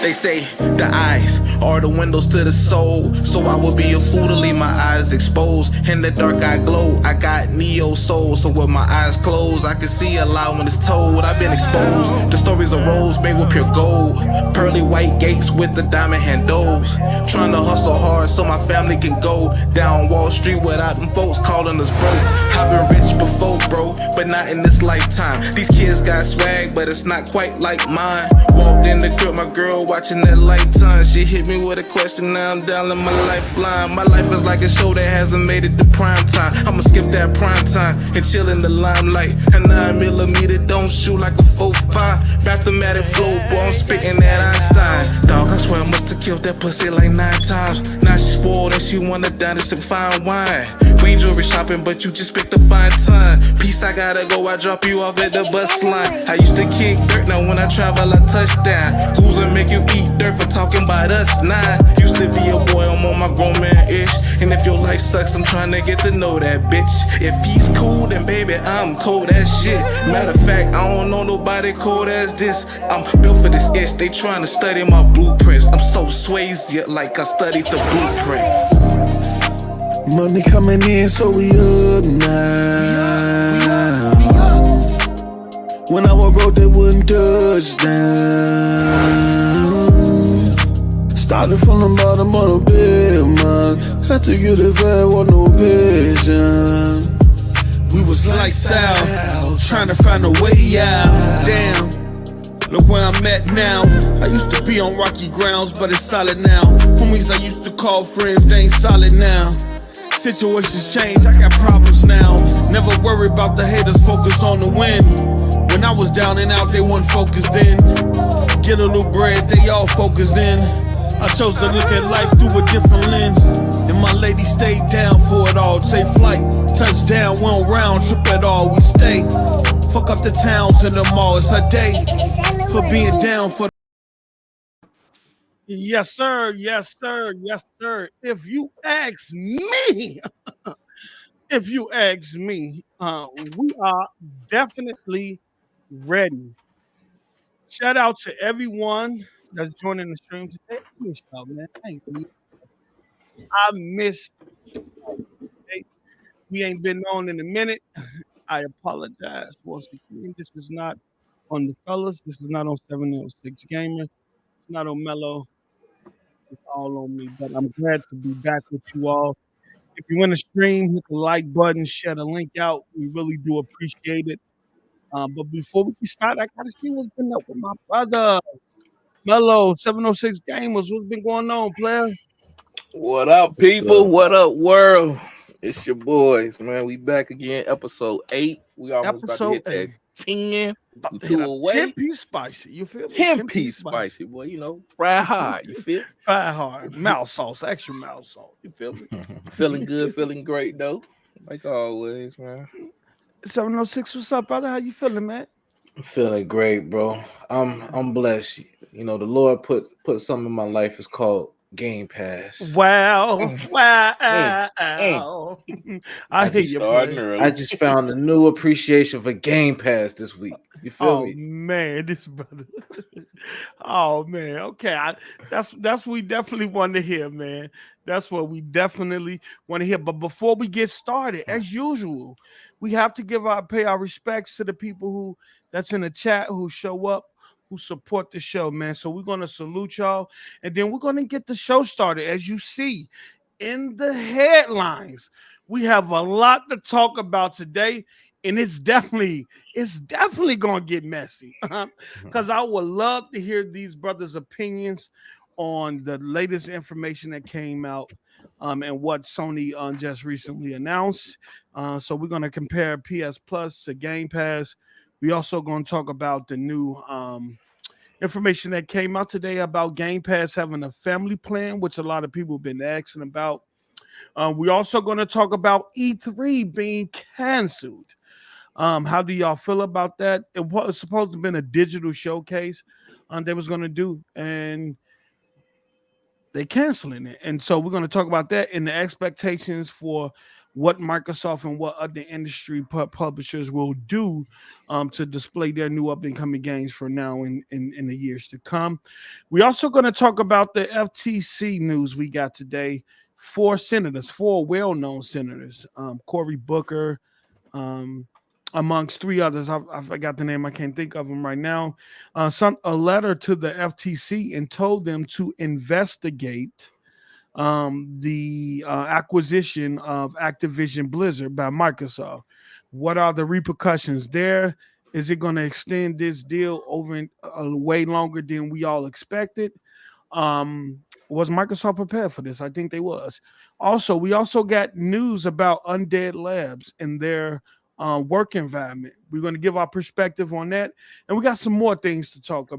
They say the eyes are the windows to the soul, so I would be a fool to leave my eyes exposed. In the dark I glow, I got neo soul, so with my eyes closed I can see a lot when it's told. I've been exposed, the stories of rose made with pure gold, pearly white gates with the diamond handles. Trying to hustle hard so my family can go down Wall Street without them folks calling us broke. I've been rich before, bro, but not in this lifetime. These kids got swag, but it's not quite like mine. Walked in the crib, my girl watching that Lifetime. She hit me with a question, now I'm dialing my lifeline. My life is like a show that hasn't made it to prime time. I'ma skip that prime time and chill in the limelight. A 9mm don't shoot like a 4.5. Mathematic flow, boy, I'm spitting that Einstein. Dog, I swear I must have killed that pussy like 9 times. Now she spoiled and she wanna dine some fine wine. We ain't jewelry shopping, but you just picked a fine time. Peace, I gotta go, I drop you off at the bus line. I used to kick dirt, now when I travel I touchdown. Ghouls will make you eat dirt for talking about us. Nah, used to be a boy, I'm on my grown man-ish. And if your life sucks, I'm trying to get to know that bitch. If he's cool, then baby, I'm cold as shit. Matter of fact, I don't know nobody cold as this. I'm built for this ish, they trying to study my blueprints. I'm so Swayze, like I studied the blueprint. Money coming in, so we up now. When I was broke, they wouldn't touch down. Started from the bottom of the bed, man. Had to get it back, want no vision. We was lights out, trying to find a way out. Damn, look where I'm at now. I used to be on rocky grounds, but it's solid now. Homies I used to call friends, they ain't solid now. Situations change, I got problems now. Never worry about the haters, focus on the win. When I was down and out, they weren't focused in. Get a little bread, they all focused in. I chose to look at life through a different lens. And my lady stayed down for it all. Take flight, touchdown, we don't round trip at all. We stay, fuck up the towns and the mall. It's her day for being down for. Yes, sir. Yes, sir. Yes, sir. If you ask me, we are definitely ready. Shout out to everyone that's joining the stream today. I miss y'all, man. Thank you. I miss y'all. We ain't been on in a minute. I apologize once again. This is not on the fellas. This is not on 706 Gamer. It's not on Mellow. It's all on me. But I'm glad to be back with you all. If you want to stream, hit the like button, share the link out. We really do appreciate it. But before we can start, I gotta see what's been up with my brother. Mellow, 706 Gamers. What's been going on, player? What up, people? What up, world? It's your boys, man. We back again, episode 8. We almost about to hit that 10. About to hit a 10-piece spicy. You feel me? 10-piece spicy, boy. You know, fry hard. You feel? Fry hard. Mouth sauce, extra mouth sauce. You feel me? Feeling good, feeling great, though. Like always, man. 706, what's up, brother? How you feeling, man? I'm feeling great, bro. I'm blessed. You know, the Lord put something in my life. It's called Gamepass. Wow. I hear you, I just found a new appreciation for Gamepass this week. You feel me? Oh man, this brother. Oh man, okay. That's what we definitely want to hear, man. That's what we definitely want to hear. But before we get started, as usual, we have to pay our respects to the people that's in the chat who show up, who support the show, man. So we're going to salute y'all, and then we're going to get the show started. As you see in the headlines, we have a lot to talk about today, and it's definitely going to get messy because I would love to hear these brothers' opinions on the latest information that came out and what Sony just recently announced. So we're going to compare PSPlus to Gamepass. We also going to talk about the new information that came out today about Gamepass having a family plan, which a lot of people have been asking about. We also going to talk about E3 being canceled. How do y'all feel about that? It was supposed to have been a digital showcase they was going to do, and they canceling it. And so we're going to talk about that and the expectations for what Microsoft and what other industry publishers will do to display their new up and coming games for now and in the years to come. We're also going to talk about the FTC news we got today. 4 well-known senators, Cory Booker, amongst 3 others. I forgot the name. I can't think of them right now. Sent a letter to the FTC and told them to investigate the acquisition of Activision Blizzard by Microsoft. What are the repercussions there? Is it going to extend this deal over way longer than we all expected? Was Microsoft prepared for this? I think they was. Also, we also got news about Undead Labs and their work environment. We're going to give our perspective on that, and we got some more things to talk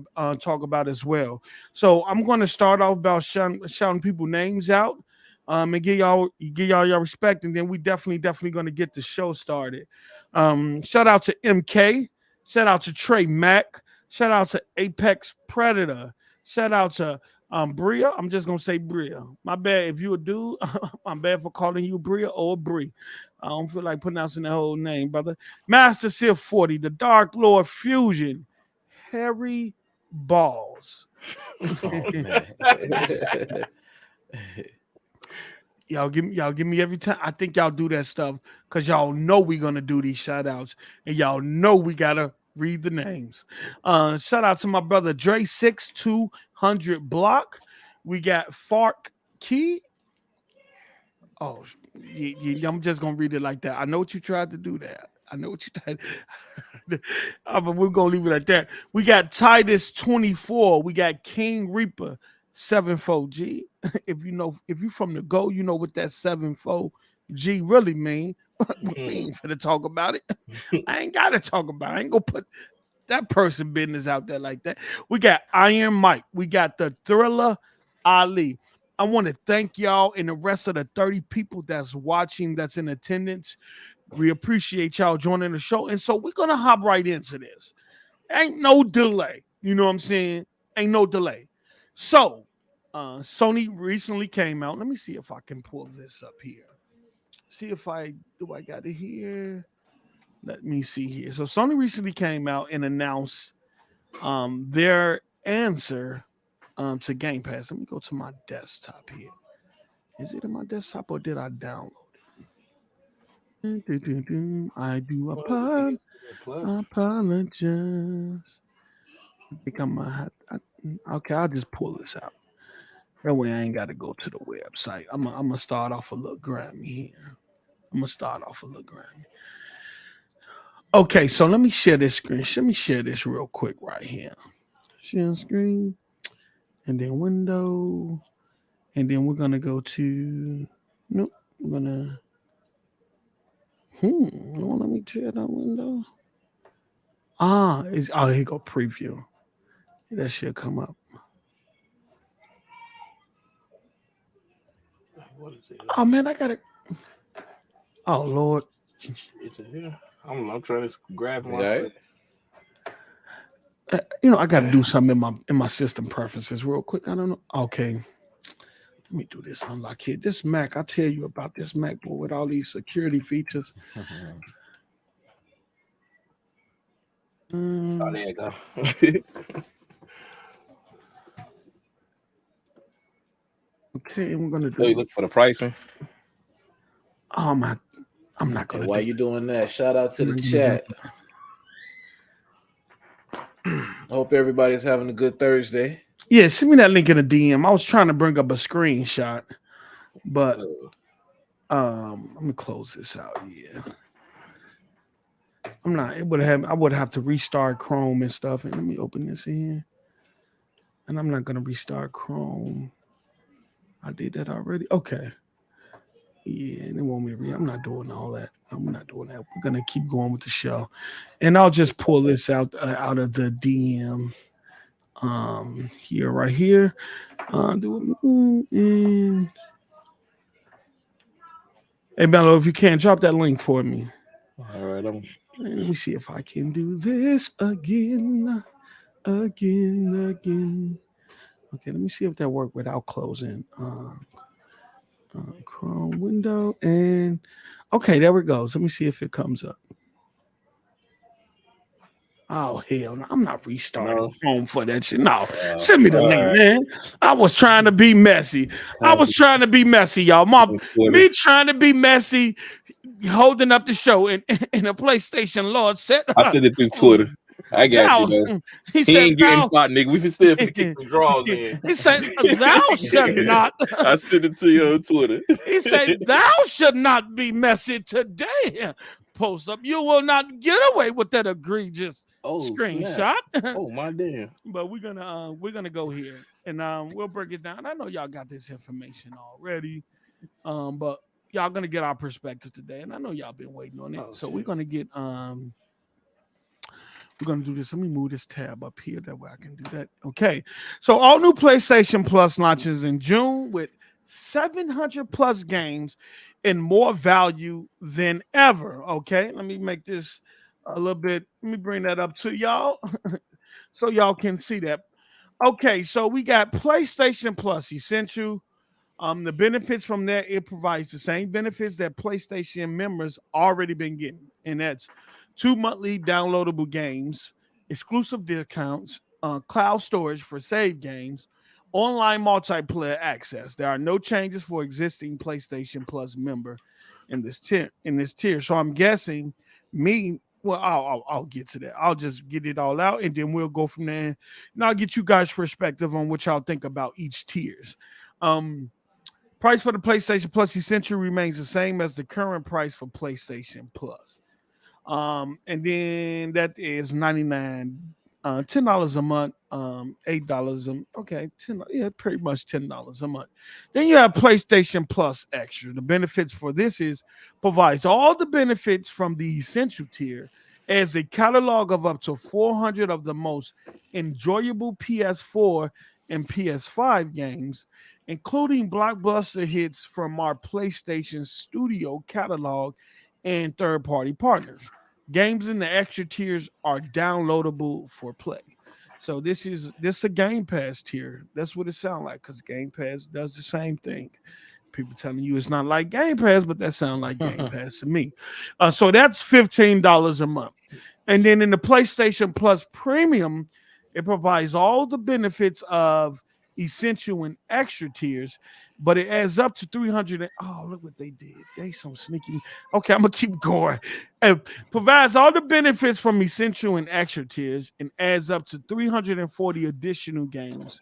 about as well. So I'm going to start off about shouting people names out, and give y'all your respect, and then we definitely going to get the show started. Shout out to MK, shout out to Trey Mack, shout out to Apex Predator, shout out to Bria. I'm just gonna say Bria. My bad if you a dude. I'm bad for calling you Bria or Brie. I don't feel like pronouncing the whole name, brother. Master Sif 40, the Dark Lord Fusion, Harry Balls. Y'all give me every time. I think y'all do that stuff because y'all know we're gonna do these shout outs, and y'all know we gotta read the names. Shout out to my brother Dre 6200 Block. We got Fark Key. Oh, I'm just gonna read it like that. I know what you tried to do there. I know what you tried. But we're gonna leave it at that. We got Titus 24. We got King Reaper 74G. If you from the Go, you know what that 74G really mean. We ain't finna talk about it. I ain't gotta talk about it. I ain't gonna put that person business out there like that. We got Iron Mike. We got the Thriller Ali. I want to thank y'all and the rest of the 30 people that's watching, that's in attendance. We appreciate y'all joining the show. And so we're gonna hop right into this. Ain't no delay. You know what I'm saying? Ain't no delay. So Sony recently came out. Let me see if I can pull this up here. See if I got it here. Let me see here. So Sony recently came out and announced their answer to Game Pass. Let me go to my desktop here. Is it in my desktop or did I download it? I do apologize. I think I might have. Okay, I'll just pull this out. That way I ain't got to go to the website. I'm gonna start off a little grimy here. Okay, so let me share this screen. Let me share this real quick right here. Share screen, and then window, and then we're gonna go to. Nope, we're gonna. Let me share that window. Here you go preview. That should come up. What is it? Oh man, I got it. Oh Lord. Is it here? I'm trying to grab my. Right. I got to do something in my system preferences real quick. I don't know. Okay, let me do this unlock here. This Mac, I tell you about this MacBook with all these security features. Oh, there you go. Okay, and we're gonna So you look for the pricing. I'm not gonna. While you doing that, shout out to the chat. Hope everybody's having a good Thursday. Yeah, send me that link in a DM. I was trying to bring up a screenshot, but let me close this out. Yeah, I'm not able to have. I would have to restart Chrome and stuff. And let me open this in. And I'm not gonna restart Chrome. I did that already. Okay. Yeah, and they want me to read. I'm not doing all that. I'm not doing that. We're gonna keep going with the show, and I'll just pull this out of the DM. Here, right here. And hey, Mello, if you can, drop that link for me. All right, let me see if I can do this again. Okay, let me see if that worked without closing. Chrome window and okay, there we go. Let me see if it comes up. Oh hell no, I'm not restarting Chrome for that shit. No, send me the link, man. I was trying to be messy. Y'all. Me trying to be messy, holding up the show in a PlayStation Lord set. I sent it through Twitter. I got you, man. He ain't getting fought, nigga. We can still kick some draws in. He said, "Thou should not." I sent it to you on Twitter. He said, "Thou should not be messy today." Post up. You will not get away with that egregious screenshot. Oh my damn! But we're gonna go here and we'll break it down. I know y'all got this information already, but y'all gonna get our perspective today, and I know y'all been waiting on it. We're gonna get we're gonna do this. Let me move this tab up here. That way I can do that. Okay. So all new PlayStation Plus launches in June with 700 plus games and more value than ever. Okay. Let me make this a little bit. Let me bring that up to y'all so y'all can see that. Okay. So we got PlayStation Plus Essential. The benefits from that, it provides the same benefits that PlayStation members already been getting, and that's 2 monthly downloadable games, exclusive discounts, cloud storage for save games, online multiplayer access. There are no changes for existing PlayStation Plus member in this tier. So I'm guessing I'll get to that. I'll just get it all out, and then we'll go from there. And I'll get you guys' perspective on what y'all think about each tiers. Price for the PlayStation Plus Essential remains the same as the current price for PlayStation Plus. And then that is $99, $10 a month, $8 pretty much $10 a month. Then you have PlayStation Plus Extra. The benefits for this provides all the benefits from the Essential tier as a catalog of up to 400 of the most enjoyable PS4 and PS5 games, including blockbuster hits from our PlayStation Studio catalog and third-party partners. Games in the extra tiers are downloadable for play. So this is a Game Pass tier. That's what it sounds like, because Game Pass does the same thing. People telling you it's not like Game Pass, but that sounds like Game Pass to me. So that's $15 a month. And then in the PlayStation Plus Premium, it provides all the benefits of Essential and Extra tiers, but it adds up to 300. Oh, look what they did. They some sneaky. Okay, I'm gonna keep going. It provides all the benefits from Essential and Extra tiers and adds up to 340 additional games,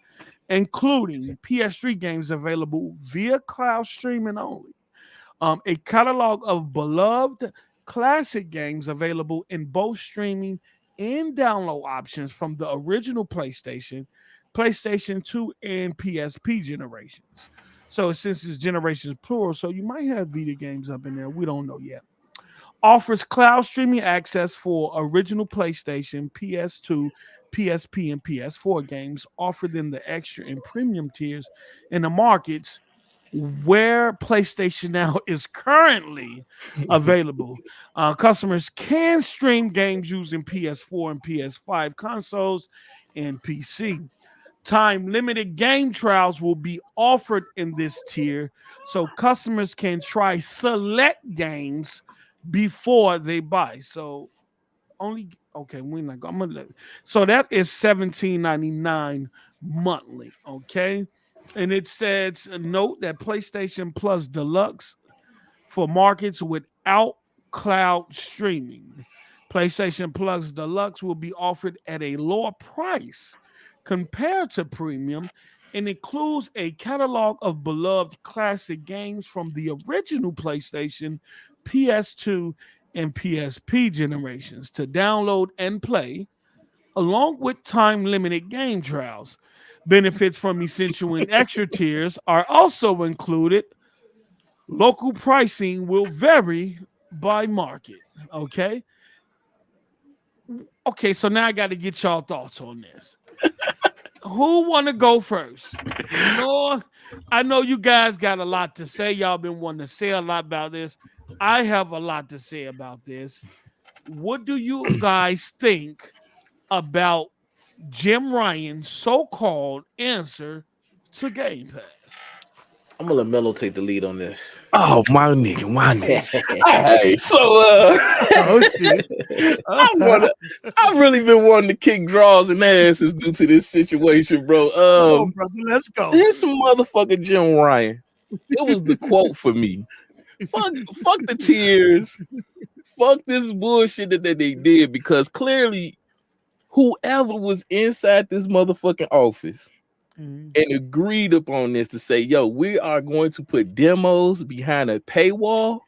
including PS3 games available via cloud streaming only. A catalog of beloved classic games available in both streaming and download options from the original PlayStation 2, and PSP generations. So since it's generations plural, so you might have Vita games up in there. We don't know yet. Offers cloud streaming access for original PlayStation, PS2, PSP, and PS4 games offered in the extra and premium tiers in the markets where PlayStation Now is currently available. Customers can stream games using PS4 and PS5 consoles and PC. Time-limited game trials will be offered in this tier, so customers can try select games before they buy. So we're not going. So that is $17.99 monthly. Okay, and it says note that PlayStation Plus Deluxe for markets without cloud streaming. PlayStation Plus Deluxe will be offered at a lower price compared to Premium and includes a catalog of beloved classic games from the original PlayStation, PS2, and PSP generations to download and play, along with time-limited game trials. Benefits from Essential and Extra tiers are also included. Local pricing will vary by market. Okay, so now I got to get y'all thoughts on this. Who want to go first? I know you guys got a lot to say. Y'all been wanting to say a lot about this. I have a lot to say about this. What do you guys think about Jim Ryan's so-called answer to Game Pass? I'm gonna let Mello take the lead on this. Oh my nigga. Hey, so Oh shit. I've really been wanting to kick draws and asses due to this situation, bro. Brother, let's go. Here's some motherfucker Jim Ryan. It was the quote for me. Fuck the tears. Fuck this bullshit that they did, because clearly whoever was inside this motherfucking office and agreed upon this to say, yo, we are going to put demos behind a paywall,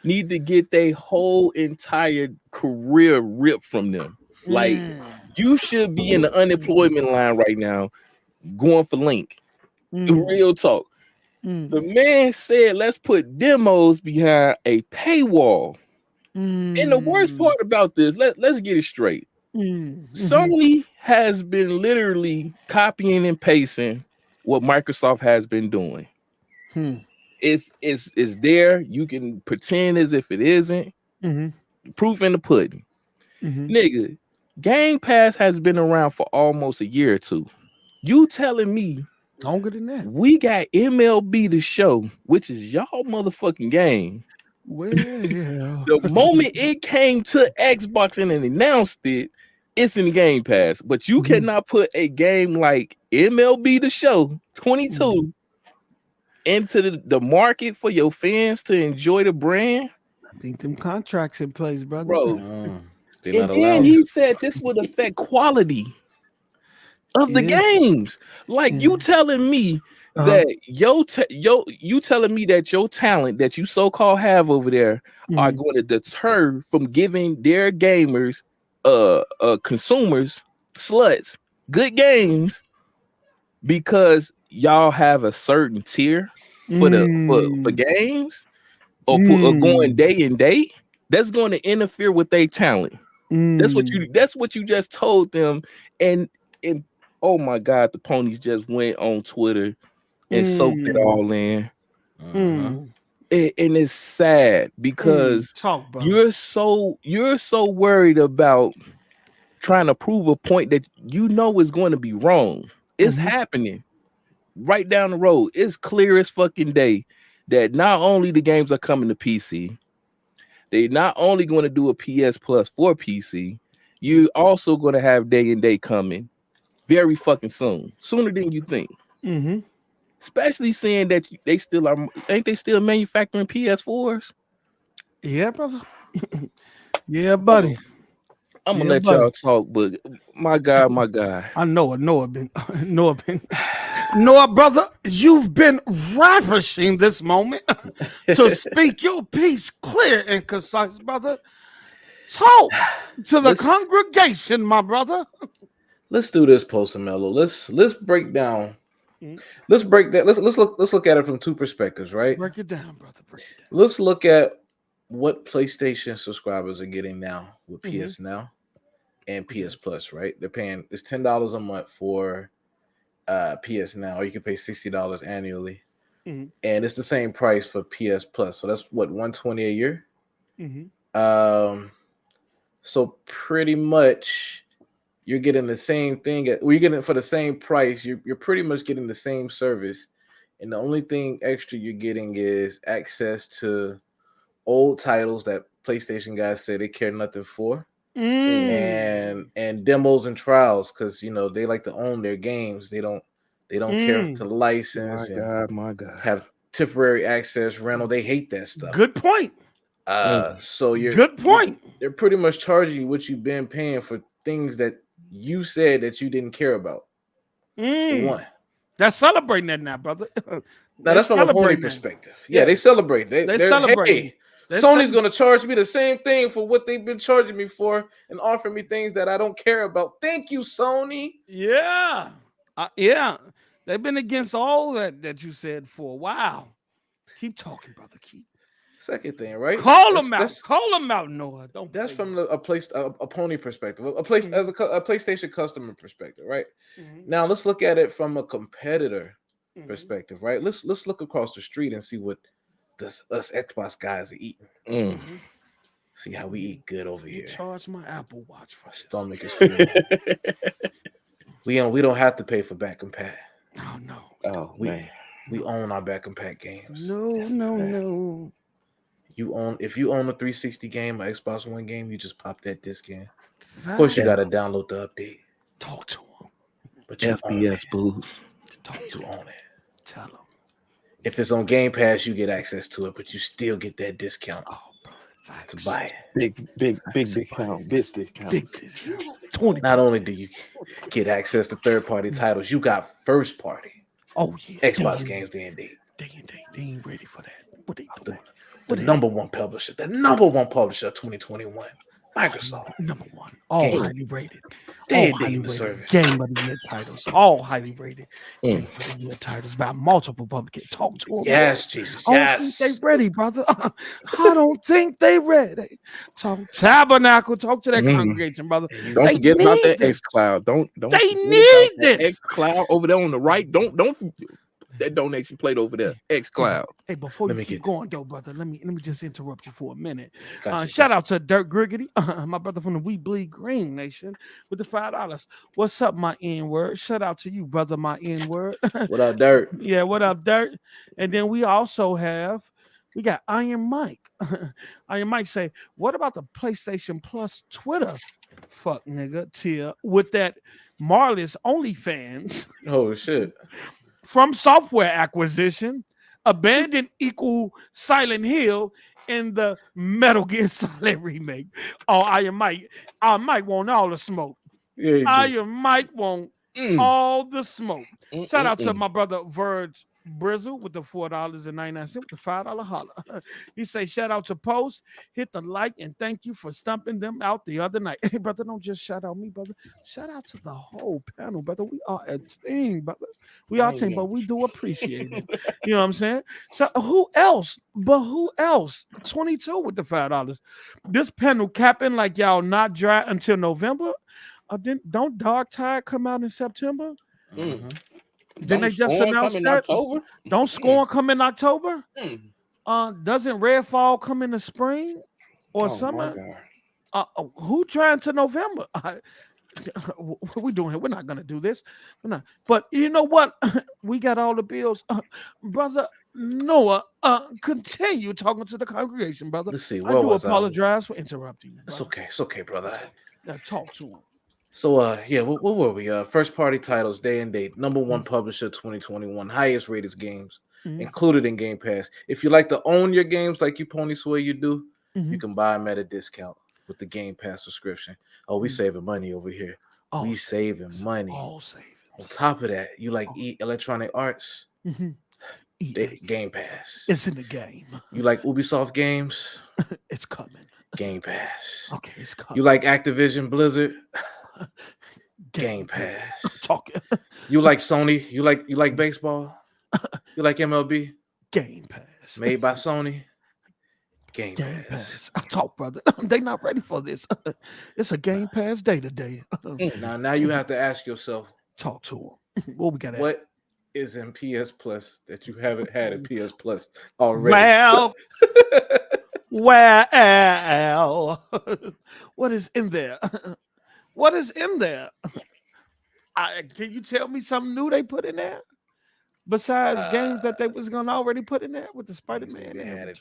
need to get their whole entire career ripped from them. Like, you should be in the unemployment line right now going for Link. Real talk. The man said, let's put demos behind a paywall. And the worst part about this, let's get it straight. Sony has been literally copying and pasting what Microsoft has been doing. It's there. You can pretend as if it isn't. Proof in the pudding. Nigga, Game Pass has been around for almost a year or two. You telling me longer than that? We got MLB The Show, which is y'all motherfucking game. Well, the moment it came to Xbox and announced it, it's in Game Pass. But you cannot put a game like MLB The Show 22 into the market for your fans to enjoy the brand. I think them contracts in place, brother. Bro. And then he said this would affect quality of the games. Like, you telling me that you telling me that your talent that you so-called have over there are going to deter from giving their gamers consumers sluts good games because y'all have a certain tier for for games or going day and day. That's going to interfere with their talent. That's what you just told them. And oh my God, the ponies just went on Twitter and soaked it all in. And it's sad because you're so worried about trying to prove a point that you know is going to be wrong. It's happening right down the road. It's clear as fucking day that not only the games are coming to PC, they're not only going to do a PSPlus for PC, you're also going to have day and day coming very fucking soon, sooner than you think. Especially seeing that they still are, ain't they still manufacturing PS4s? Yeah, brother. Yeah, buddy. I'm gonna let y'all talk, but my God. I know Noah, brother, you've been ravishing this moment to speak your piece clear and concise, brother. Talk to the congregation, my brother. Let's do this, Post and Mellow. Let's break down. Let's break that. Let's look at it from two perspectives, right? Break it down, brother. Break it down. Let's look at what PlayStation subscribers are getting now with PS Now and PS Plus, right? They're paying it's $10 a month for PS Now, or you can pay $60 annually, and it's the same price for PS Plus. So that's what, $120 a year. So pretty much you're getting the same thing. You're getting it for the same price. You're pretty much getting the same service, and the only thing extra you're getting is access to old titles that PlayStation guys say they care nothing for, and demos and trials, because they like to own their games. They don't care to license my God. Have temporary access rental. They hate that stuff. Good point. So good point. They're pretty much charging you what you've been paying for things that you said that you didn't care about. One. They're celebrating that now, brother. Now that's from a Sony perspective. Yeah, they celebrate. They celebrate. Hey, Sony's going to charge me the same thing for what they've been charging me for and offering me things that I don't care about. Thank you, Sony. Yeah. Yeah. They've been against all that you said for a while. Keep talking, brother. Keep. Second thing, right? Call them out, Noah. Don't. That's from a pony perspective, a PlayStation customer perspective, right? Now let's look at it from a competitor perspective, right? Let's look across the street and see what us Xbox guys are eating. See how we eat good over here. Charge my Apple Watch for this. Stomach is full. we don't have to pay for back and pat. Oh no. Oh man. We own our back and pack games. No. If you own a 360 game or Xbox One game, you just pop that disc in. Of course, you gotta download the update. Talk to him. But you FPS boost. You own it. Tell him. If it's on Game Pass, you get access to it, but you still get that discount to buy it. Big discount. Big discount. 20. Not only do you get access to third-party titles, you got first-party. Oh yeah. Xbox games day and date. They ain't ready for that. What they doing? The number one publisher of 2021. Microsoft. Number one. All highly rated. They All highly rated. service. Game of the year titles. All highly rated. Game of the year titles by multiple publishers. Talk to them. Yes, Jesus. I don't Yes. think they ready, brother. I don't think they ready. Talk Tabernacle. Talk to that congregation, brother. Don't forget about that this. XCloud. Don't They need this. XCloud over there on the right. Don't that donation plate over there. XCloud. Hey, before Let you me keep get- going though, brother, let me just interrupt you for a minute. Gotcha, Shout out to Dirk Griggity, my brother from the We Bleed Green Nation, with the $5. What's up, my N-word? Shout out to you, brother, my N-word. What up, Dirt? Yeah, what up, Dirk? And then we also we got Iron Mike. Iron Mike say, what about the PlayStation Plus Twitter? Fuck nigga, tier with that Marley's OnlyFans. Oh shit. From software acquisition, abandoned equal Silent Hill in the Metal Gear Solid remake. Oh, Iron Mike want all the smoke. Yeah, Iron Mike want all the smoke. Shout out to my brother Verge Brizzle with the $4.99 with the $5 holla. He say, shout out to Post, hit the like, and thank you for stumping them out the other night. Hey, brother, don't just shout out me, brother. Shout out to the whole panel, brother. We are a team, brother. We are a team, but we do appreciate it. You know what I'm saying? So who else? 22 with the $5. This panel capping like y'all not dry until November. Don't Dog Tide come out in September? Didn't they just announce that? Don't Scorn come in October? Doesn't Redfall come in the spring or summer? Who trying to November? What we doing here? We're not gonna do this. We're not. But you know what? We got all the bills, brother Noah. Continue talking to the congregation, brother. Let's see. I do apologize for interrupting you. It's okay. It's okay, brother. Now talk to him. So yeah, what were we? First party titles, day and date, number one publisher 2021, highest rated games, included in Game Pass. If you like to own your games like you Pony Sway you do, you can buy them at a discount with the Game Pass subscription. Oh, we saving money over here. We saving money. All saving. On top of that, you like Electronic Arts? Game Pass. It's in the game. You like Ubisoft games? It's coming. Game Pass. Okay, it's coming. You like Activision Blizzard? Game Pass. Talking. You like Sony? You like baseball? You like MLB? Game Pass. Made by Sony? Game Pass. I talk, brother. They not ready for this. It's a Game Pass day to day. Now you have to ask yourself. Talk to them. What we got? What is in PS Plus that you haven't had in PS Plus already? Well, what is in there? What is in there? Can you tell me something new they put in there? Besides games that they was gonna already put in there with the Spider-Man.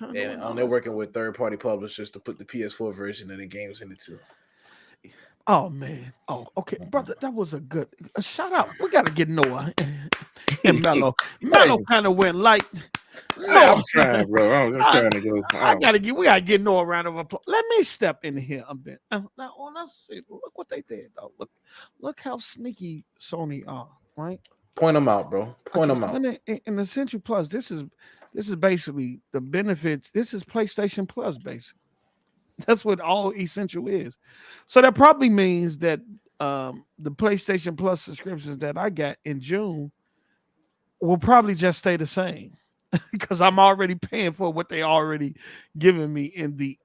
They're working with third-party publishers to put the PS4 version of the games in it too. Oh man. Oh, okay, brother. That was a good shout out. We gotta get Noah and Mello. Mello kind of went light. I'm trying, bro. I'm trying to go. We gotta get Noah a round of applause. Let me step in here a bit. Now, let's see. Look what they did, though. Look how sneaky Sony are, right? Point them out, bro. Point them out. In Essential Plus, this is basically the benefits. This is PlayStation Plus, basically. That's what all Essential is. So that probably means that the PlayStation Plus subscriptions that I got in June will probably just stay the same because I'm already paying for what they already giving me in the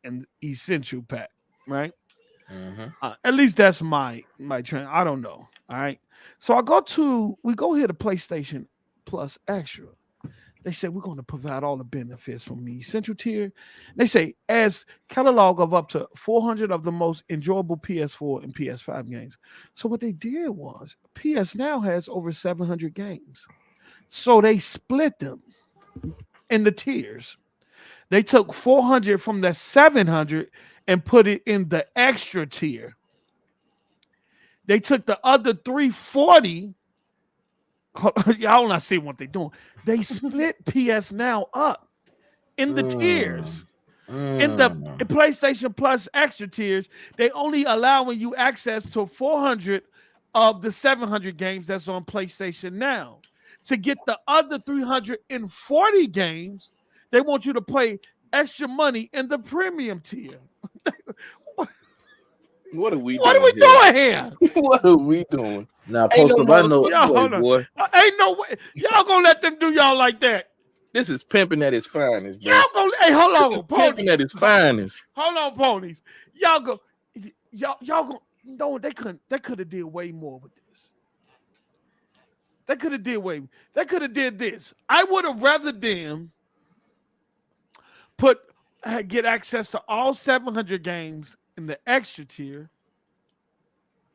Essential pack, right? At least that's my trend. I don't know. All right. So we go here to PlayStation Plus Extra. They say we're going to provide all the benefits from the Essential tier. They say as catalog of up to 400 of the most enjoyable PS4 and PS5 games. So what they did was PS Now has over 700 games. So they split them in the tiers. They took 400 from the 700 and put it in the extra tier. They took the other 340. Y'all not see what they're doing. They split PS Now up in the tiers. In the PlayStation Plus extra tiers, they only allowing you access to 400 of the 700 games that's on PlayStation Now. To get the other 340 games, they want you to pay extra money in the premium tier. What are we doing here? What are we doing? Now, Post Up, I know. Y'all, hold on. Boy. Ain't no way. Y'all gonna let them do y'all like that. This is pimping at its finest, bro. Y'all gonna, hey, hold on, Pimping at its finest. Hold on, ponies. Y'all go. No, they couldn't. They could have did way more with this. They could have did this. I would have rather them get access to all 700 games in the extra tier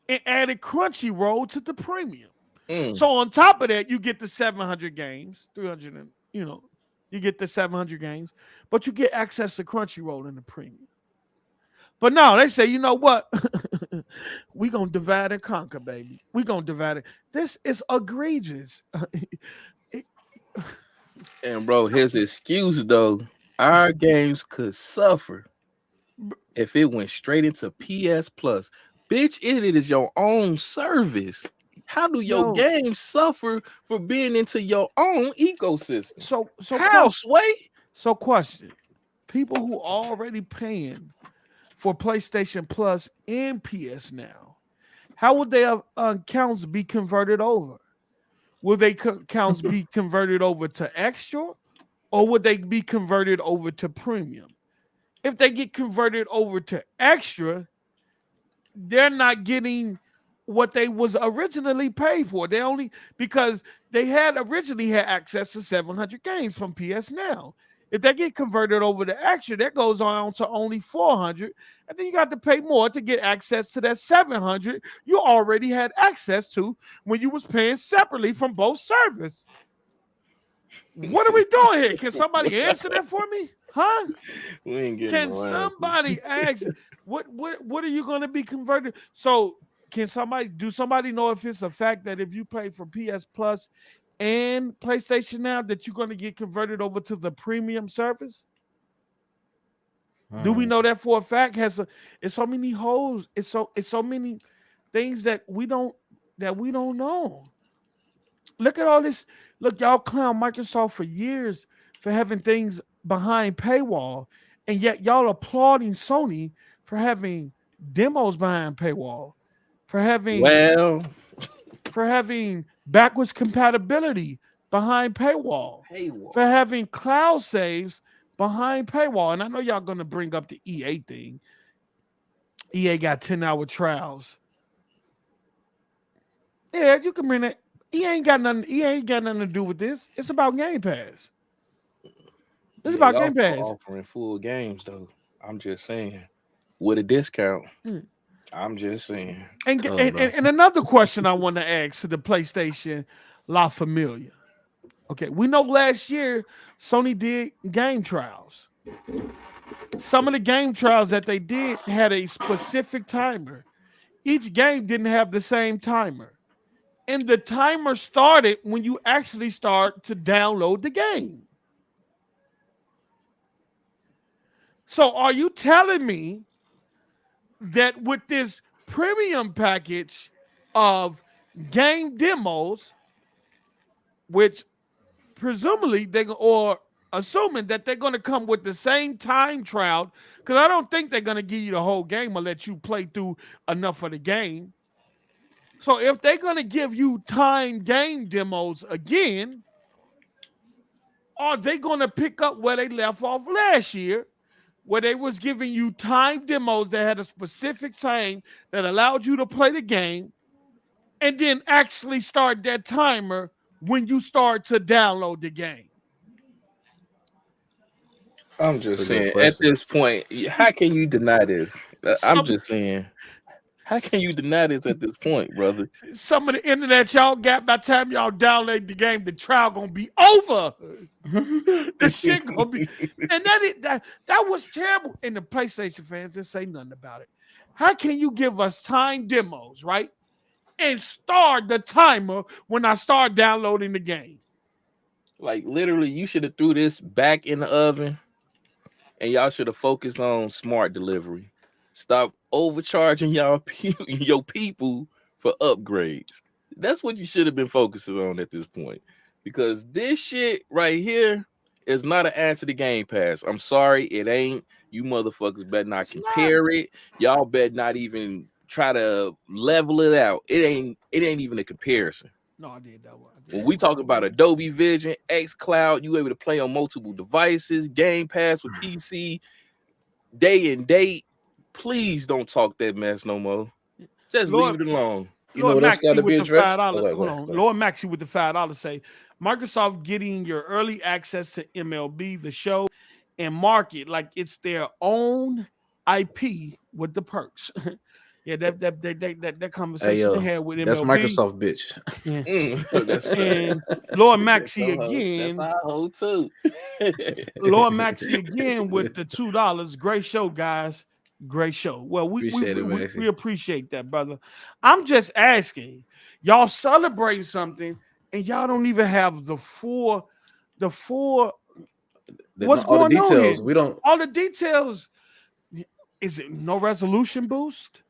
and added Crunchyroll to the premium. So on top of that, you get the 700 games, 300, and you get the 700 games, but you get access to Crunchyroll in the premium. But no, they say, you know what? We gonna divide and conquer, baby. We gonna divide it. This is egregious. And bro, his excuse though, our games could suffer if it went straight into PSPlus. Bitch, it is your own service. How do your games suffer for being into your own ecosystem? So how, Sway? So question. People who are already paying for PlayStation Plus and PS Now, how would their accounts be converted over? Will they accounts be converted over to extra, or would they be converted over to premium? If they get converted over to extra, they're not getting what they was originally paid for. They only, because they had originally had access to 700 games from PS Now. If they get converted over to extra, that goes on to only 400, and then you got to pay more to get access to that 700 you already had access to when you was paying separately from both servers. What are we doing here? Can somebody answer that for me? Huh? We ain't getting Can no somebody ask what are you going to be converted? So can somebody know if it's a fact that if you pay for PS Plus and PlayStation Now that you're going to get converted over to the premium service? Do we know that for a fact? It's so many holes. It's so many things that we don't know. Look at all this. Look, y'all clown Microsoft for years for having things behind paywall, and yet y'all applauding Sony for having demos behind paywall, for having backwards compatibility behind paywall, for having cloud saves behind paywall. And I know y'all gonna bring up the EA thing. EA got 10-hour trials. Yeah, you can bring it. EA ain't got nothing to do with this. It's about Game Pass. It's about Game Pass. Offering full games though. I'm just saying, with a discount. I'm just saying. And another question I want to ask to the PlayStation La Familia. Okay, we know last year Sony did game trials. Some of the game trials that they did had a specific timer. Each game didn't have the same timer. And the timer started when you actually start to download the game. So are you telling me that with this premium package of game demos, which presumably assuming that they're going to come with the same time trial, because I don't think they're going to give you the whole game or let you play through enough of the game. So if they're going to give you time game demos again, are they going to pick up where they left off last year, where they was giving you time demos that had a specific time that allowed you to play the game, and then actually start that timer when you start to download the game? I'm just saying, at this point, how can you deny this? I'm just saying. How can you deny this at this point, brother? Some of the internet y'all got, by the time y'all download the game, the trial gonna be over. The shit gonna be, and that was terrible. And the PlayStation fans didn't say nothing about it. How can you give us time demos, right? And start the timer when I start downloading the game? Like literally, you should have threw this back in the oven, and y'all should have focused on smart delivery. Stop overcharging your people for upgrades. That's what you should have been focusing on at this point. Because this shit right here is not an answer to Gamepass. I'm sorry, it ain't. You motherfuckers better not compare it. Y'all better not even try to level it out. It ain't even a comparison. No, I did that one. When we talk about Adobe Vision, xCloud, you able to play on multiple devices, Game Pass with PC, day and date. Please don't talk that mess no more. Just leave it alone. Lord Maxie with the $5. Hold on. Lord Maxie with the $5 say Microsoft getting your early access to MLB, the show, and market like it's their own IP with the perks. Yeah, that conversation they had with MLB. That's Microsoft, bitch. Yeah. And Lord Maxie again. That's our too. Lord Maxie again with the $2. Great show, guys. Great show. Well, we appreciate that, brother. I'm just asking, y'all celebrate something, and y'all don't even have the full. What's going on here? We don't all the details. Is it no resolution boost?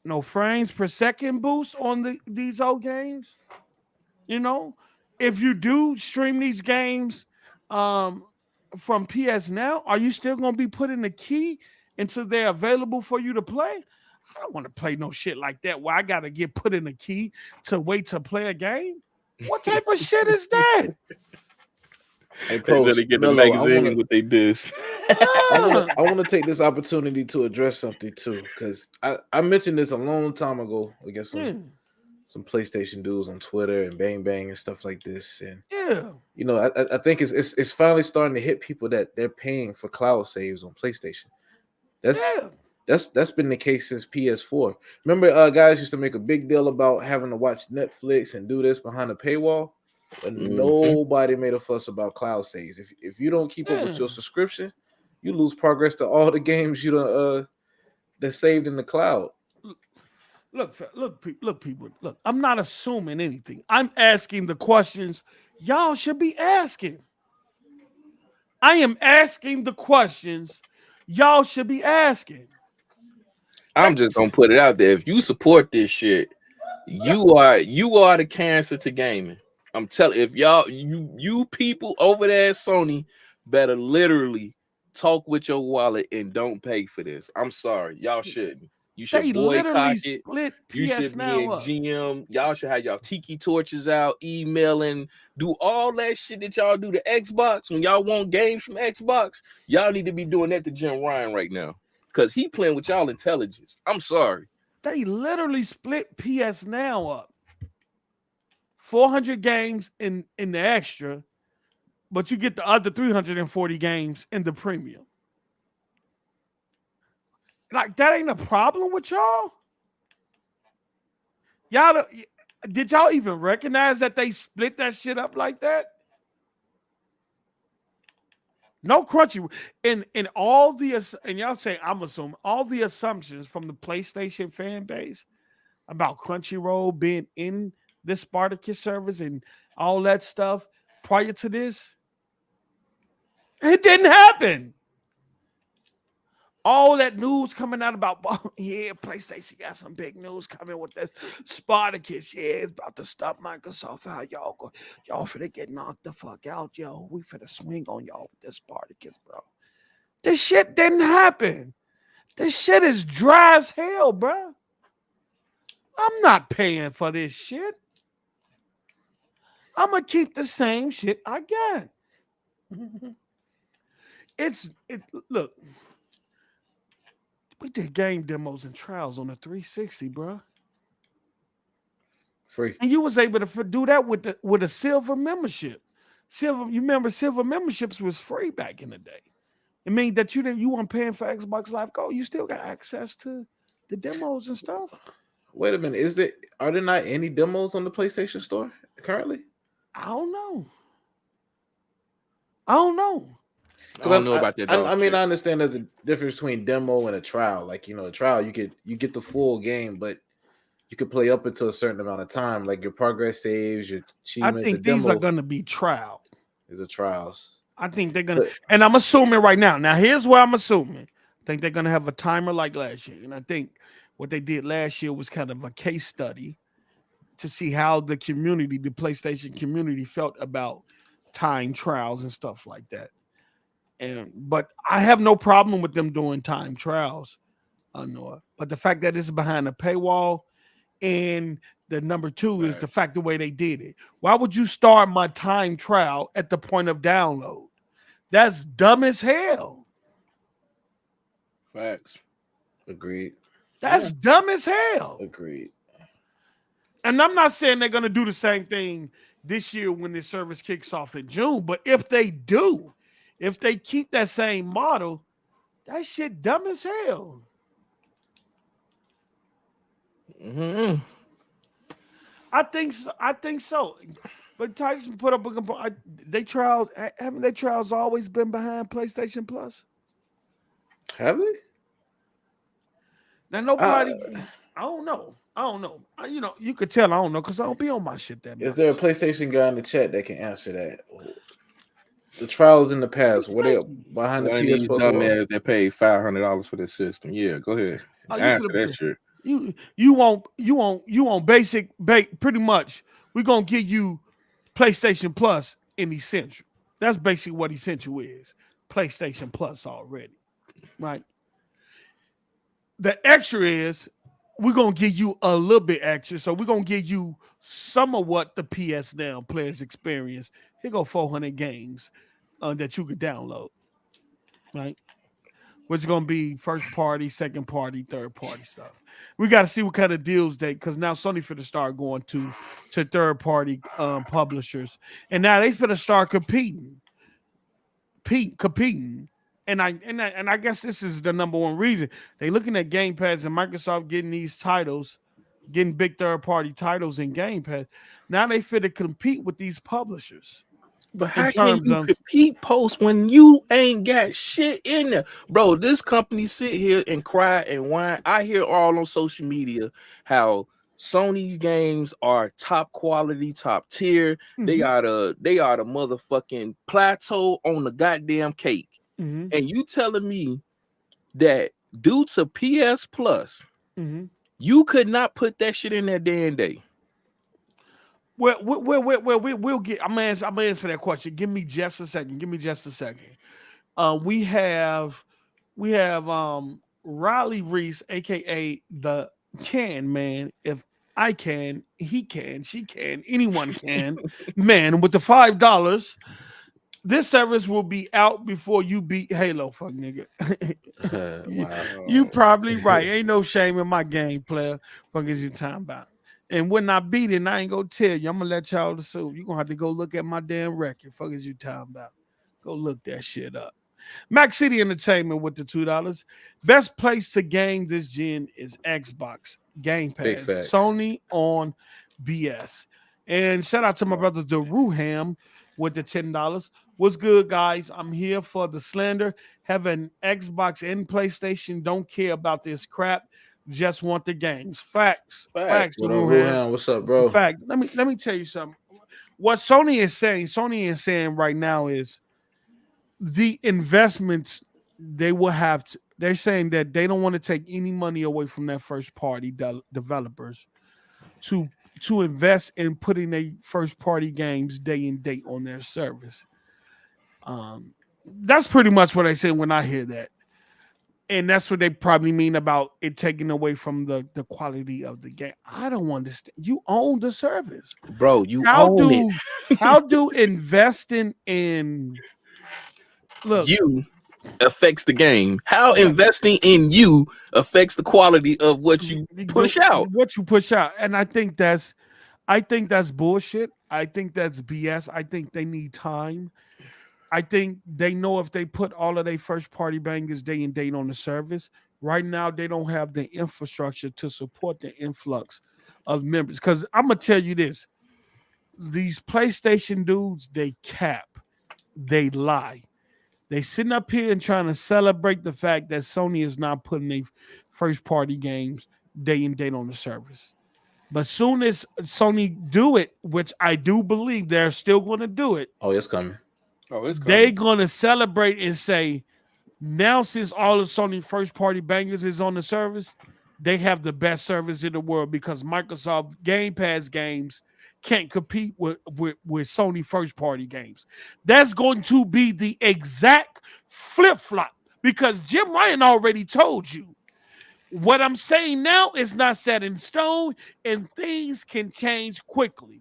No frames per second boost on these old games? You know, if you do stream these games from PS Now, are you still going to be putting the key until they're available for you to play? I don't want to play no shit like that where I got to get put in a key to wait to play a game. What type of shit is that? Hey, Post, they get the magazine with they disc. I want to take this opportunity to address something too, because I mentioned this a long time ago against some PlayStation dudes on Twitter and Bang Bang and stuff like this. And you know, I think it's finally starting to hit people that they're paying for cloud saves on PlayStation. That's been the case since PS4. Remember, guys used to make a big deal about having to watch Netflix and do this behind a paywall, but nobody made a fuss about cloud saves. If you don't keep up with your subscription, you lose progress to all the games you done that's saved in the cloud. Look, people. Look, I'm not assuming anything. I'm asking the questions y'all should be asking. I am asking the questions y'all should be asking. I'm just gonna put it out there. If you support this shit, you are the cancer to gaming. I'm telling. If y'all, you people over there at Sony, better literally talk with your wallet and don't pay for this. I'm sorry, y'all shouldn't. You should boycott it. You should be in GM. Y'all should have y'all tiki torches out, emailing, do all that shit that y'all do to Xbox when y'all want games from Xbox. Y'all need to be doing that to Jim Ryan right now, because he playing with y'all intelligence. I'm sorry. They literally split PS Now up. 400 games in the extra, but you get the other 340 games in the premium. Like, that ain't a problem with y'all? Did y'all even recognize that they split that shit up like that? No Crunchy. And all the, and y'all say, I'm assuming, all the assumptions from the PlayStation fan base about Crunchyroll being in this Spartacus service and all that stuff prior to this, it didn't happen. All that news coming out about, PlayStation got some big news coming with this Spartacus. Yeah, it's about to stop Microsoft out. Y'all finna get knocked the fuck out, yo. We finna swing on y'all with this Spartacus, bro. This shit didn't happen. This shit is dry as hell, bro. I'm not paying for this shit. I'm gonna keep the same shit I got. Look. We did game demos and trials on the 360, bro. Free. And you was able to do that with a silver membership. You remember silver memberships was free back in the day. It means that you weren't paying for Xbox Live Gold. You still got access to the demos and stuff. Wait a minute. Are there not any demos on the PlayStation Store currently? I don't know. I don't know. I don't know about that. I mean, I understand there's a difference between demo and a trial. Like, a trial you get the full game, but you could play up until a certain amount of time, like your progress saves, your achievements. I think these are going to be trial. These are trials. I think they're going to, and I'm assuming right now. Now, here's what I'm assuming. I think they're going to have a timer like last year. And I think what they did last year was kind of a case study to see how the community, the PlayStation community, felt about time trials and stuff like that. But I have no problem with them doing time trials, Noah. But the fact that it's behind a paywall, and the number two is the fact the way they did it. Why would you start my time trial at the point of download? That's dumb as hell. Facts. Agreed. That's dumb as hell. Agreed. And I'm not saying they're going to do the same thing this year when the service kicks off in June, but if they do, if they keep that same model, that shit dumb as hell. Mm-hmm. I think so. But Tyson put up haven't they trials always been behind PlayStation Plus? Have they? Now nobody. I don't know. You could tell I don't know because I don't be on my shit that much. Is there a PlayStation guy in the chat that can answer that? The trials in the past, were they behind the PS Plus? Dumbass that paid $500 for this system. Yeah, go ahead. Answer that shit. You want basic pretty much. We're gonna give you PlayStation Plus in Essential. That's basically what Essential is. PlayStation Plus already, right? The extra is we're gonna give you a little bit extra. So we're gonna give you some of what the PS Now players experience. Here go 400 games that you could download, right? Which is gonna be first party, second party, third party stuff. We got to see what kind of deals because now Sony finna start going to third party publishers, and now they finna start competing. And I guess this is the number one reason they looking at Gamepass and Microsoft getting these titles, getting big third party titles in Gamepass. Now they finna compete with these publishers. But how can you compete post when you ain't got shit in there? Bro, this company sit here and cry and whine. I hear all on social media how Sony's games are top quality, top tier. Mm-hmm. They are the motherfucking plateau on the goddamn cake. Mm-hmm. And you telling me that due to PSPlus, you could not put that shit in that day and day? Well, we'll get. I'm gonna answer that question. Give me just a second. We have Riley Reese, aka the Can Man. If I can, he can, she can, anyone can. Man, with the $5, this service will be out before you beat Halo, fuck nigga. You probably right. Ain't no shame in my game, player. Fuck is you talking about? And when I beat it, I ain't gonna tell you. I'm gonna let y'all assume. You're gonna have to go look at my damn record. Fuck is you talking about? Go look that shit up. Max City Entertainment with the $2. Best place to game this gen is Xbox, Game Pass, Sony on BS. And shout out to my brother Deruham with the $10. What's good, guys? I'm here for the slander. Have an Xbox and PlayStation. Don't care about this crap. Just want the games. Facts. What's up, bro? In fact, let me tell you something. What Sony is saying right now is the investments they will have to, they're saying that they don't want to take any money away from their first party developers to invest in putting their first party games day and date on their service. That's pretty much what I say when I hear that. And that's what they probably mean about it taking away from the quality of the game. I don't understand. You own the service, bro. How do investing in you affects the game? How investing in you affects the quality of what you push out? And I think that's bullshit. I think that's BS. I think they need time. I think they know if they put all of their first party bangers day and date on the service, Right now, they don't have the infrastructure to support the influx of members. Because I'm gonna tell you this: these PlayStation dudes, they cap, they lie. They sitting up here and trying to celebrate the fact that Sony is not putting their first party games day and date on the service. But soon as Sony do it, which I do believe they're still going to do it, Oh, it's coming. they're going to celebrate and say, now since all of Sony first party bangers is on the service, they have the best service in the world because Microsoft Game Pass games can't compete with Sony first party games. That's going to be the exact flip-flop because Jim Ryan already told you. What I'm saying now is not set in stone, and things can change quickly.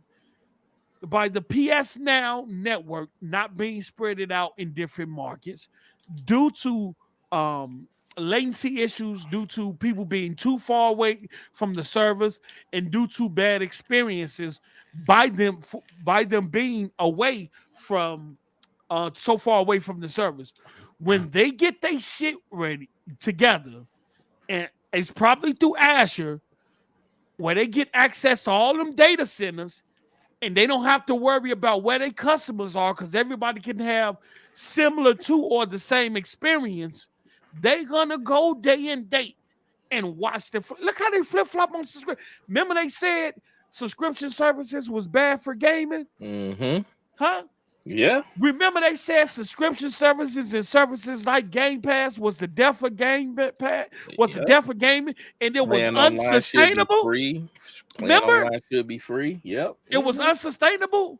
By the PS Now network not being spread out in different markets due to latency issues, due to people being too far away from the servers, and due to bad experiences by them being away from so far away from the servers. When they get their shit ready together, and it's probably through Azure, where they get access to all them data centers, and they don't have to worry about where their customers are because everybody can have similar to or the same experience. They're gonna go day and date and watch the. Look how they flip flop on subscription. Remember they said subscription services was bad for gaming? Mm-hmm. Huh? Yeah. Remember they said subscription services and services like Game Pass was the death of Game Pass, was the death of gaming, and it was unsustainable. Free. Remember? Online should be free. Yep. It was unsustainable.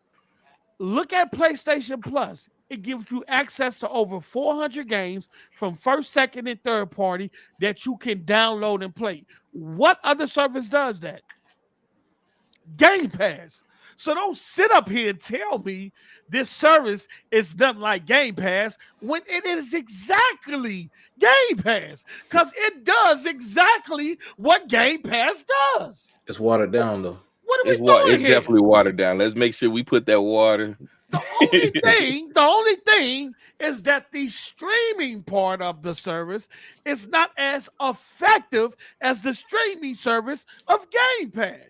Look at PlayStation Plus. It gives you access to over 400 games from first, second, and third party that you can download and play. What other service does that? Game Pass. So don't sit up here and tell me this service is nothing like Game Pass when it is exactly Game Pass. Because it does exactly what Game Pass does. It's watered down though. What are we doing It's here? definitely watered down. Let's make sure we put that water. The only thing is that the streaming part of the service is not as effective as the streaming service of Game Pass.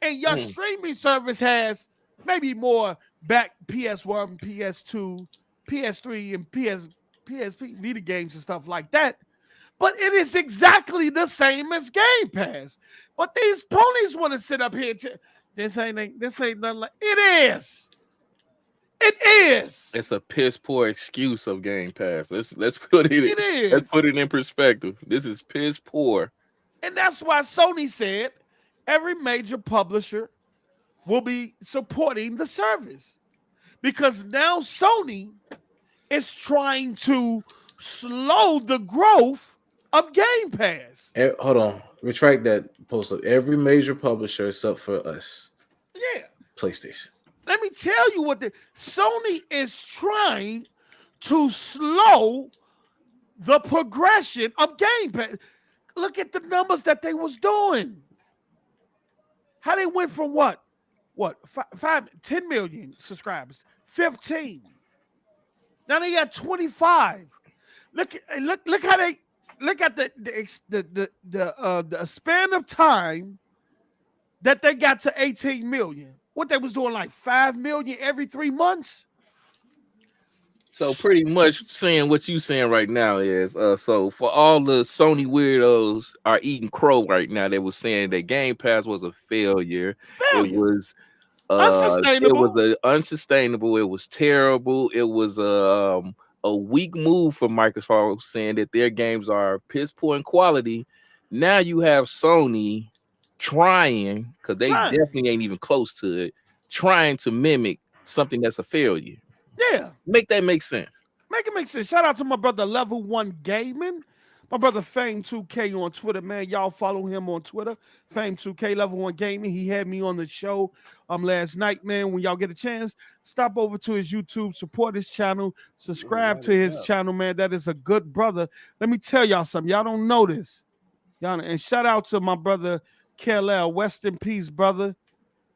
And your streaming service has maybe more back PS1, PS2, PS3, and PSP Vita games and stuff like that. But it is exactly the same as Game Pass. But these ponies want to sit up here. This ain't nothing like it is. It is. It's a piss poor excuse of Game Pass. Let's put It is. Let's put it in perspective. This is piss poor. And that's why Sony said every major publisher will be supporting the service. Because now Sony is trying to slow the growth of Game Pass. Hold on. Retract that post up. Every major publisher except for us. Yeah. PlayStation. Let me tell you what Sony is trying to slow the progression of Game Pass. Look at the numbers that they was doing. How they went from what? 10 million subscribers, 15. Now they got 25. Look how they look at the span of time that they got to 18 million. What they was doing, like 5 million every 3 months. So pretty much saying what you saying right now is so for all the Sony weirdos are eating crow right now, they was saying that Game Pass was a failure. It was unsustainable. It was unsustainable. It was terrible. It was a weak move for Microsoft, saying that their games are piss poor in quality. Now you have Sony trying, because they definitely ain't even close to it, trying to mimic something that's a failure. Yeah. Make that make sense. Make it make sense. Shout out to my brother Level 1 Gaming. My brother Fame 2K on Twitter, man. Y'all follow him on Twitter. Fame 2K, Level 1 Gaming. He had me on the show last night, man. When y'all get a chance, stop over to his YouTube, support his channel, subscribe to his channel, man. That is a good brother. Let me tell y'all something. Y'all don't know this. And shout out to my brother KLL. Rest in peace, brother.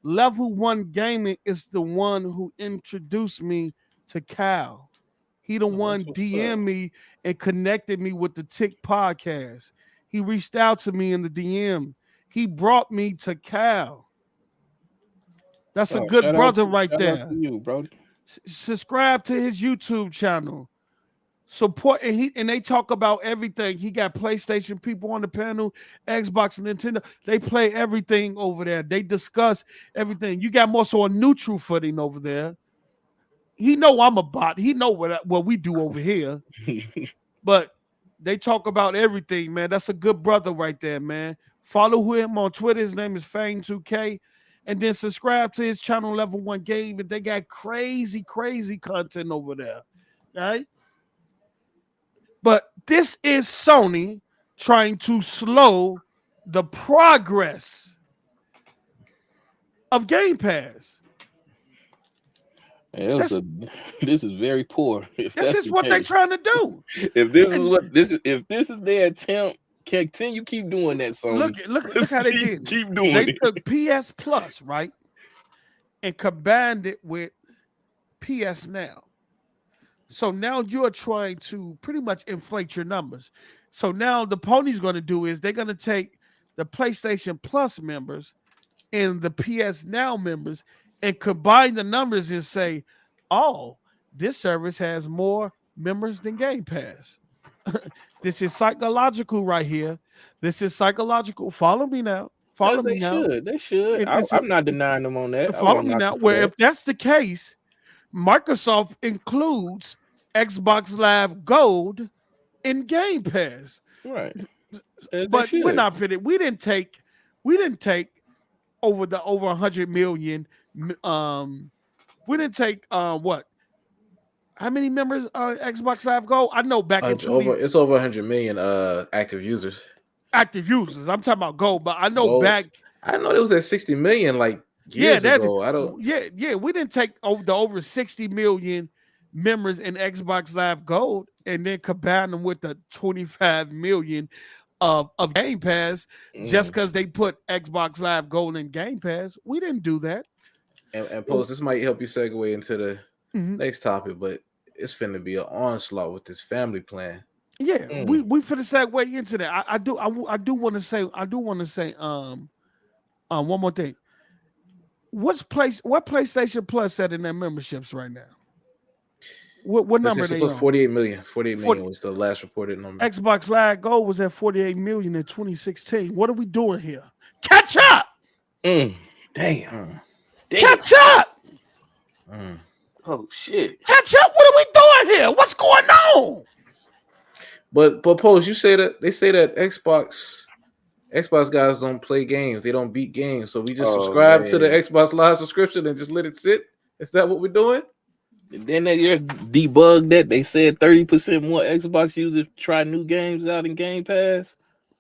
Level 1 Gaming is the one who introduced me to Cal. He the one DM me and connected me with the Tick podcast. He reached out to me in the DM. He brought me to Cal. That's a good brother right there. Shout out to you, bro. Subscribe to his YouTube channel. Support, and they talk about everything. He got PlayStation people on the panel, Xbox and Nintendo. They play everything over there. They discuss everything. You got more so a neutral footing over there. He know I'm a bot. He know what we do over here. But they talk about everything, man. That's a good brother right there, man. Follow him on Twitter. His name is Fang2K. And then subscribe to his channel, Level 1 Game. And they got crazy, crazy content over there. Right? But this is Sony trying to slow the progress of Game Pass. This is very poor. This is what they're trying to do. If this is their attempt, continue keep doing that, Sony. Look how they did. Keep doing they it. Took PSPlus, right, and combined it with PS Now. So now you're trying to pretty much inflate your numbers. So now the pony's going to do is they're going to take the PlayStation Plus members and the PS Now members and combine the numbers and say, oh, this service has more members than Game Pass. This is psychological right here. This is psychological. Follow me now. Follow me now. They should. I'm not denying them on that. Follow me now. Well, if that's the case, Microsoft includes Xbox Live Gold in Game Pass. Right. But we're not fitted. We didn't take over 100 million. We didn't take what? How many members Xbox Live Gold? I know back in it's over 100 million active users. Active users. I'm talking about Gold, but I know back. I know it was at 60 million like years ago. I don't. Yeah. We didn't take over 60 million members in Xbox Live Gold and then combine them with the 25 million of Game Pass just because they put Xbox Live Gold in Game Pass. We didn't do that. And Post, this might help you segue into the next topic, but it's finna be an onslaught with this family plan. Yeah, we finna segue into that. I do want to say one more thing. What PlayStation Plus at in their memberships right now? What number they on? 48 million. 48 million was the last reported number. Xbox Live Gold was at 48 million in 2016. What are we doing here? Catch up! Damn. Catch up! Oh shit! Catch up! What are we doing here? What's going on? But Post, you say that they say that Xbox guys don't play games. They don't beat games. So we just subscribe to the Xbox Live subscription and just let it sit. Is that what we're doing? Then they just debugged that. They said 30% more Xbox users try new games out in Game Pass.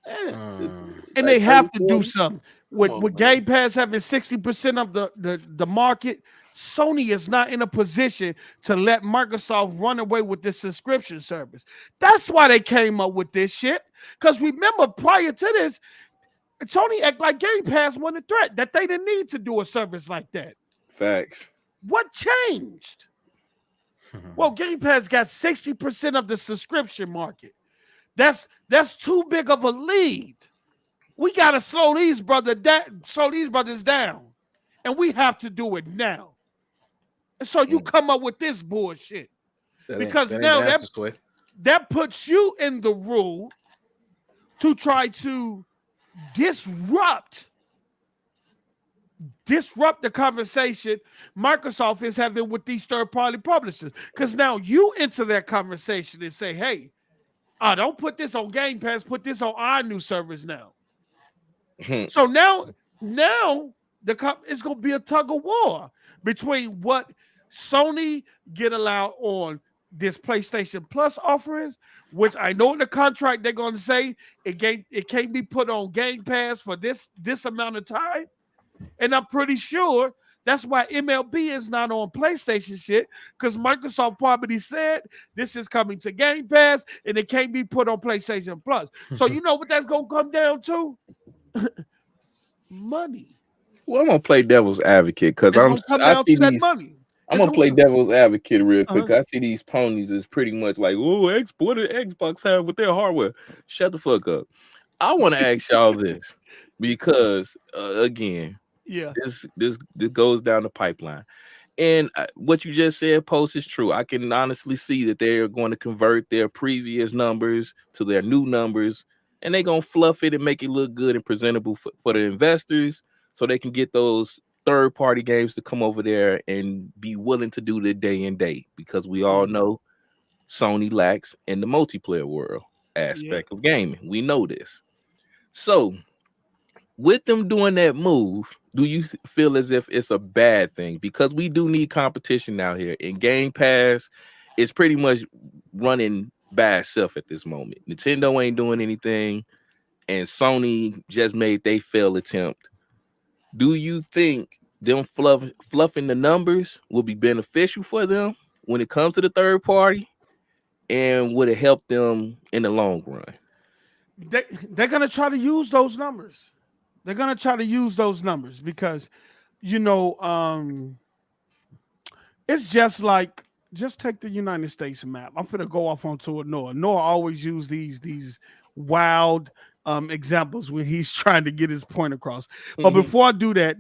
And they have to do something. With Game Pass having 60% of the market, Sony is not in a position to let Microsoft run away with this subscription service. That's why they came up with this shit. Because remember, prior to this, Sony act like Game Pass wasn't a threat, that they didn't need to do a service like that. Facts. What changed? Well, Game Pass got 60% of the subscription market. That's too big of a lead. We gotta slow these brothers down, and we have to do it now. And so you come up with this bullshit because now that puts you in the rule to try to disrupt the conversation Microsoft is having with these third-party publishers. Because now you enter that conversation and say, hey, don't put this on Game Pass, put this on our new service now. So now it's going to be a tug of war between what Sony get allowed on this PlayStation Plus offerings, which I know in the contract they're going to say it can't be put on Game Pass for this amount of time. And I'm pretty sure that's why MLB is not on PlayStation shit, because Microsoft probably said this is coming to Game Pass and it can't be put on PlayStation Plus. So you know what that's going to come down to? Money. Well, I'm going to play devil's advocate because I see these money. I'm gonna play devil's advocate real quick. I see these ponies is pretty much like, oh, what did Xbox have with their hardware? Shut the fuck up. I want to ask y'all this because again, this goes down the pipeline. And what you just said, Post, is true. I can honestly see that they're going to convert their previous numbers to their new numbers, and they're going to fluff it and make it look good and presentable for the investors so they can get those third-party games to come over there and be willing to do the day and day, because we all know Sony lacks in the multiplayer world aspect of gaming. We know this. So with them doing that move, do you feel as if it's a bad thing? Because we do need competition out here, and Game Pass is pretty much running by itself at this moment. Nintendo ain't doing anything, and Sony just made their failed attempt. Do you think them fluffing the numbers will be beneficial for them when it comes to the third party, and would it help them in the long run? They're gonna try to use those numbers. They're gonna try to use those numbers because, it's just like, just take the United States map. I'm gonna go off onto it. Noah always use these wild examples when he's trying to get his point across. But before I do that,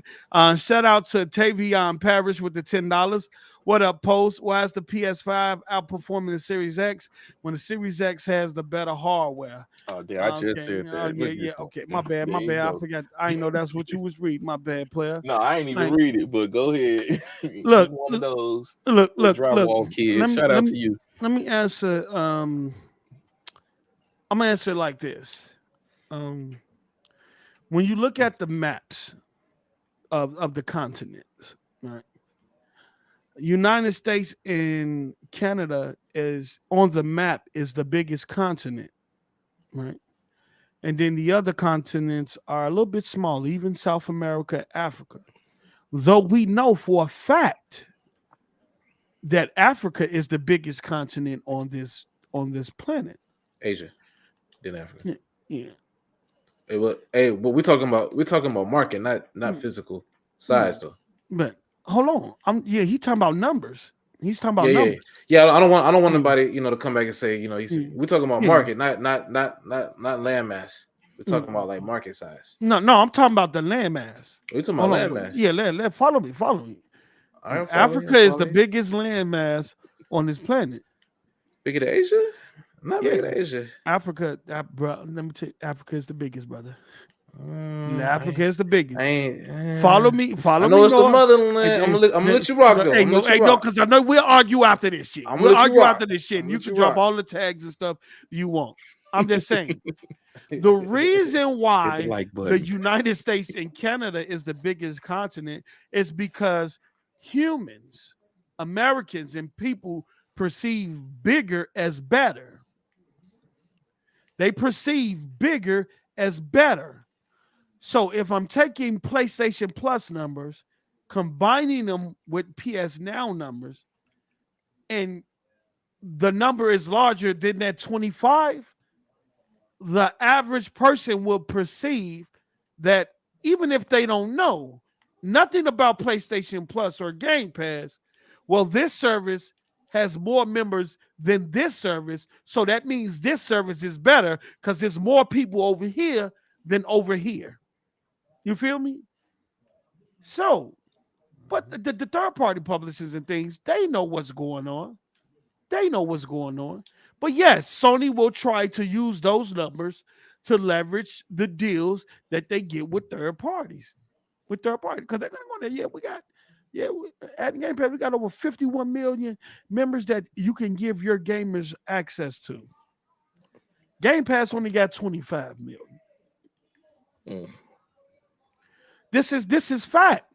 shout out to Tavion Parrish with the $10. What up, Post? Why is the PS5 outperforming the Series X when the Series X has the better hardware? Oh, yeah, I just said that. Okay, my bad. I forgot. I didn't know that's what you was reading. My bad, player. No, I ain't even read it, but go ahead. Look, one of those. Look, drywall kids. Shout out to you. Let me answer. I'm gonna answer like this. When you look at the maps of the continents, right? United States and Canada is on the map is the biggest continent, right? And then the other continents are a little bit smaller, even South America, Africa. Though we know for a fact that Africa is the biggest continent on this planet. Asia, then Africa. Yeah. But we're talking about market, not physical size though. But hold on, he talking about numbers. He's talking about numbers. Yeah. I don't want anybody to come back and say we're talking about market, not land mass. We're talking about like market size. No, I'm talking about the land mass. We're talking about land mass. Yeah, follow me. Africa is the biggest land mass on this planet. Bigger than Asia? Not bigger than Asia. Africa, bro. Let me tell you, Africa is the biggest, brother. Africa is the biggest. Follow me. I know it's the motherland. I'm gonna let you rock though. No, because I know we'll argue after this shit. We'll argue after this shit, and you can drop all the tags and stuff you want. I'm just saying. The reason why the United States and Canada is the biggest continent is because humans, Americans, and people perceive bigger as better. They perceive bigger as better. So if I'm taking PlayStation Plus numbers, combining them with PS Now numbers, and the number is larger than that 25, the average person will perceive that, even if they don't know nothing about PlayStation Plus or Game Pass, well, this service has more members than this service, so that means this service is better because there's more people over here than over here. You feel me? So, but the third-party publishers and things, they know what's going on. But yes, Sony will try to use those numbers to leverage the deals that they get with third parties. Because they're going to go there. At Game Pass, we got over 51 million members that you can give your gamers access to. Game Pass only got 25 million. This is fact.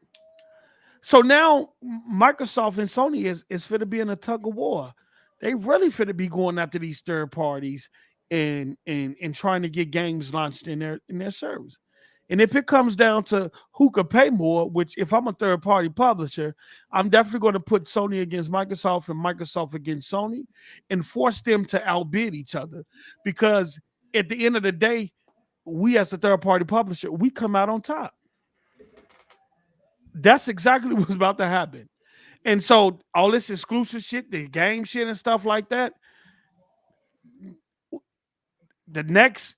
So now Microsoft and Sony is fit to be in a tug of war. They really fit to be going after these third parties and trying to get games launched in their service. And if it comes down to who could pay more, which if I'm a third-party publisher, I'm definitely going to put Sony against Microsoft and Microsoft against Sony and force them to outbid each other. Because at the end of the day, we as a third-party publisher, we come out on top. That's exactly what's about to happen. And so all this exclusive shit, the game shit and stuff like that. The next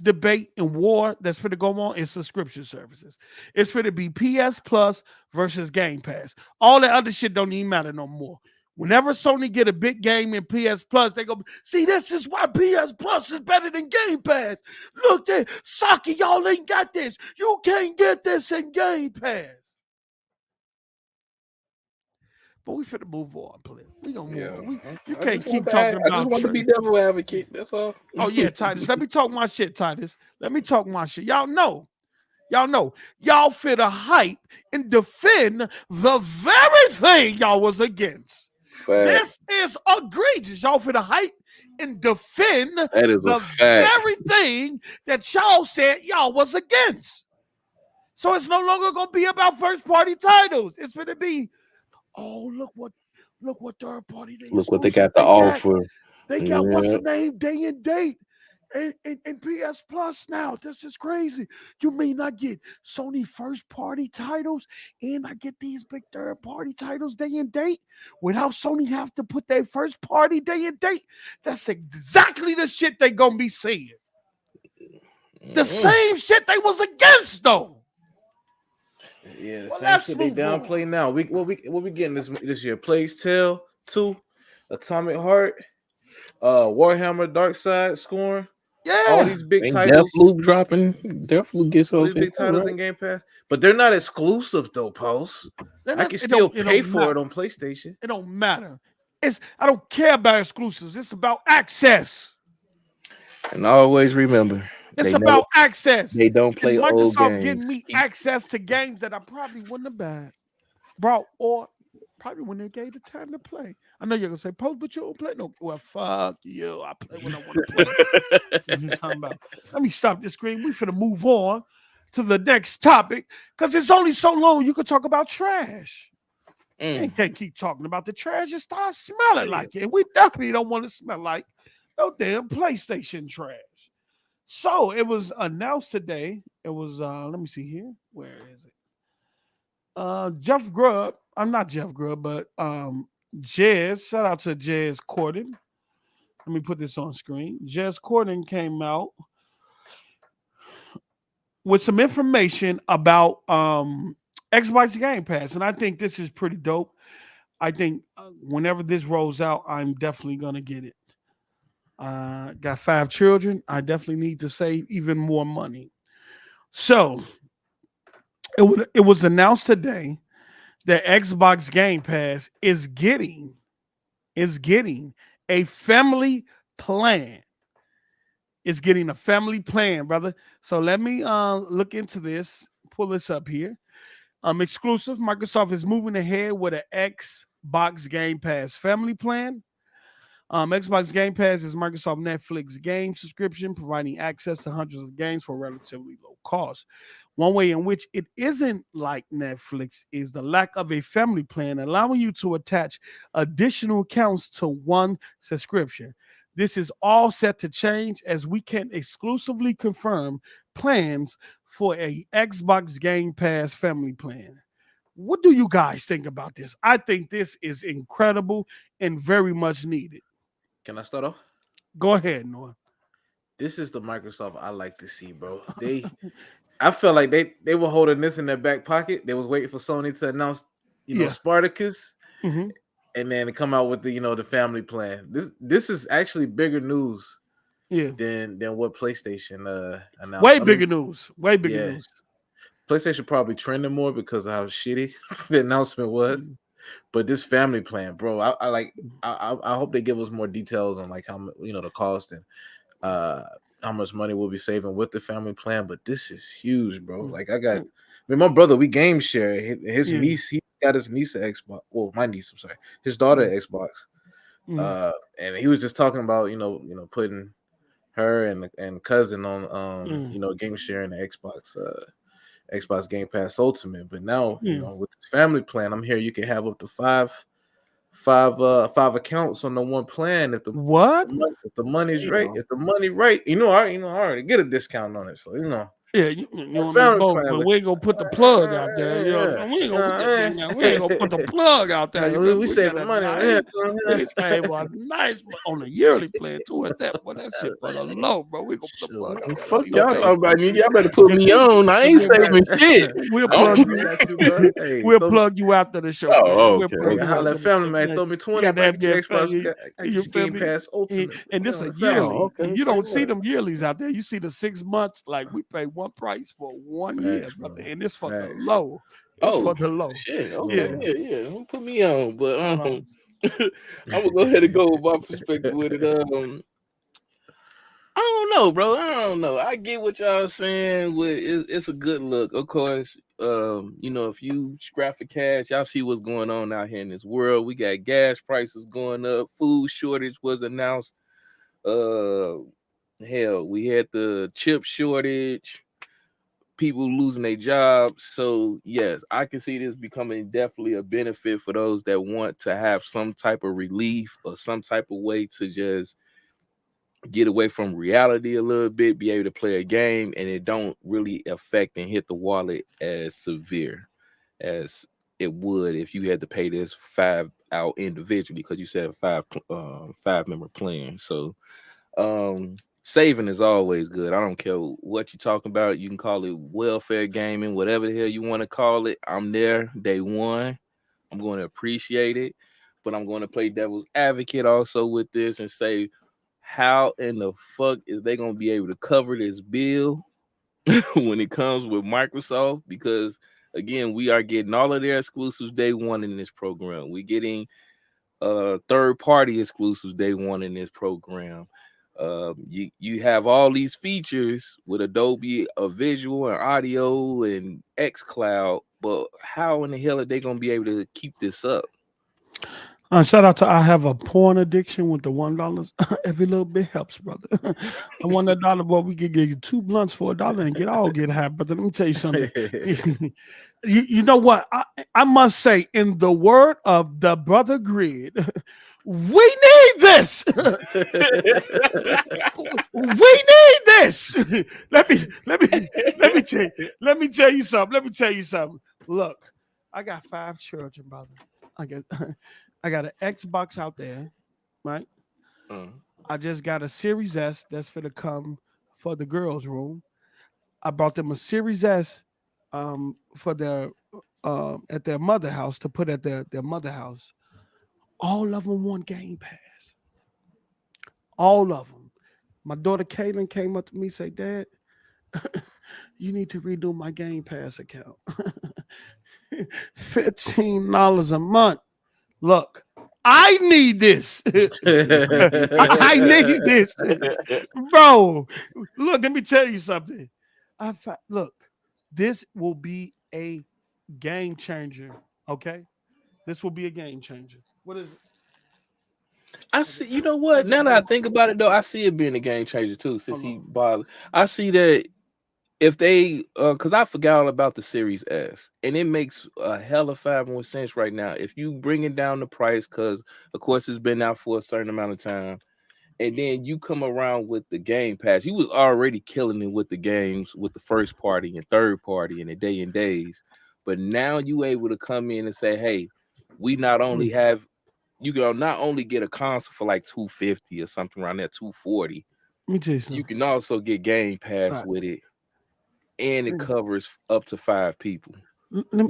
debate and war that's going to go on is subscription services. It's going to be PS Plus versus Game Pass. All that other shit don't even matter no more. Whenever Sony get a big game in PS Plus, they go, see, this is why PS Plus is better than Game Pass. Look there, Saki, y'all ain't got this. You can't get this in Game Pass. But we finna move on, please. We gonna move on. You can't keep talking about. I just want to be devil advocate. That's all. Oh yeah, Titus. Let me talk my shit, Titus. Let me talk my shit. Y'all know. Y'all finna hype and defend the very thing y'all was against. Fact. This is egregious. Y'all finna hype and defend the very thing that y'all said y'all was against. So it's no longer gonna be about first party titles. It's gonna be, oh, look what third party they look what they got to offer. They got what's the name, day and date, and PS Plus now. This is crazy. You mean I get Sony first party titles and I get these big third party titles day and date without Sony have to put their first party day and date? That's exactly the shit they gonna be saying. The same shit they was against though. Yeah, the same shit they downplay now. What we getting this year? Plague's Tale 2, Atomic Heart, Warhammer Dark Side Scorn. Yeah, all these big titles. Deathloop dropping. Deathloop gets all these big titles in Game Pass, but they're not exclusive though. Post, I can still pay for it on PlayStation. It don't matter. I don't care about exclusives. It's about access. And always remember, it's about access. They don't play and old Microsoft games. getting me access to games that I probably wouldn't have brought, or probably when they gave the time to play. I know you're gonna say, "Post, but you don't play." No, well, fuck you. I play when I want to play. What you talking about? Let me stop this screen. We finna move on to the next topic because it's only so long you could talk about trash. And can't keep talking about the trash. It starts smelling like it. We definitely don't want to smell like no damn PlayStation trash. So it was announced today. It was let me see here. Where is it? Jeff Grubb. I'm not Jeff Grubb, but Jez. Shout out to Jez Corden. Let me put this on screen. Jez Corden came out with some information about Xbox Game Pass, and I think this is pretty dope. I think whenever this rolls out, I'm definitely gonna get it. Got 5 children. I definitely need to save even more money. So it was announced today that Xbox Game Pass is getting a family plan. It's getting a family plan, brother. So let me look into this. Pull this up here. Exclusive. Microsoft is moving ahead with an Xbox Game Pass family plan. Xbox Game Pass is Microsoft Netflix game subscription, providing access to hundreds of games for relatively low cost. One way in which it isn't like Netflix is the lack of a family plan, allowing you to attach additional accounts to one subscription. This is all set to change as we can exclusively confirm plans for a Xbox Game Pass family plan. What do you guys think about this? I think this is incredible and very much needed. Can I start off? Go ahead, Noah. This is the Microsoft I like to see, bro. I feel like they were holding this in their back pocket. They was waiting for Sony to announce, Spartacus, and then to come out with the family plan. This is actually bigger news, than what PlayStation announced. Way bigger news. PlayStation probably trending more because of how shitty the announcement was. But this family plan, bro, I hope they give us more details on like how the cost and how much money we'll be saving with the family plan. But this is huge, bro. Like my brother, we game share. His niece, he got his niece at Xbox. Well, my niece, I'm sorry, his daughter at Xbox. And he was just talking about putting her and cousin on game sharing the Xbox Game Pass Ultimate. But now with this family plan, I'm here. You can have up to five accounts on the one plan. If the money's right, if the money right, I already get a discount on it. So Yeah, you on family the boat, plan, but we ain't gonna put the plug out there. You know, yeah. we ain't gonna put that thing out. We ain't gonna put the plug out there. You we remember, we got saving a money on nice, here. we save a nice on the yearly plan too. At that, but that shit for the low, bro. We gonna put the plug out there. Fuck y'all talking about you. Y'all better put me on. I ain't saving shit. We'll plug you. Hey, We'll plug you after the show. Oh, man. okay. We'll plug you holla after at the family show, man. Throw me 20 gotta back have to that Xbox. family. I get Game Pass Ultimate. And this a the family. yearly. okay, You don't see what? them yearlies out there. You see the 6 months, like we pay one price for 1 year, Facts, brother. bro. And it's for the Facts. low. It's for the low. Shit. Okay. Yeah. Don't put me on, but on. I'm gonna go ahead and go with my perspective with it. I don't know, bro. I don't know. I get what y'all saying. It's a good look, of course. You know, if you scrap for cash, y'all see what's going on out here in this world. We got gas prices going up. Food shortage was announced. Hell, we had the chip shortage. People losing their jobs. So yes, I can see this becoming definitely a benefit for those that want to have some type of relief or some type of way to just get away from reality a little bit, be able to play a game, and it don't really affect and hit the wallet as severe as it would if you had to pay this 5 out individually, because you said a 5-member plan. So saving is always good. I don't care what you're talking about. You can call it welfare gaming, whatever the hell you want to call it. I'm there day one. I'm going to appreciate it, but I'm going to play devil's advocate also with this and say, how in the fuck is they going to be able to cover this bill when it comes with Microsoft? Because again, we are getting all of their exclusives day one in this program. We're getting third-party exclusives day one in this program. You have all these features with Adobe visual and audio and xCloud, but how in the hell are they going to be able to keep this up? Shout out to I have a porn addiction with the $1. Every little bit helps, brother. I want $1, boy. We could get you 2 blunts for $1 and get high. But let me tell you something. you know what? I must say, in the word of the brother Grid, we need this. We need this. Let me tell you something. Look, I got 5 children, brother. I got an Xbox out there, right? I just got a Series S that's for to come for the girls' room. I brought them a Series S for their at their mother house to put at their mother house. All of them want Game Pass. All of them. My daughter Kaylin came up to me and said, Dad, you need to redo my Game Pass account. $15 a month. Look, I need this. I need this. Bro, look, let me tell you something. Look, this will be a game changer, okay? This will be a game changer. What is it? I see, you know what? Now that I think about it, though, I see it being a game changer, too, since he bothered. I see that if they, because I forgot all about the Series S, and it makes a hell of 5 more sense right now. If you bring it down the price, because of course it's been out for a certain amount of time, and then you come around with the Game Pass, you was already killing it with the games, with the first party and third party and the day and days, but now you able to come in and say, hey, we not only have, you can not only get a console for like $250 or something around there, $240. Let me tell you something. You can also get Game Pass with it. And it covers up to 5 people. You know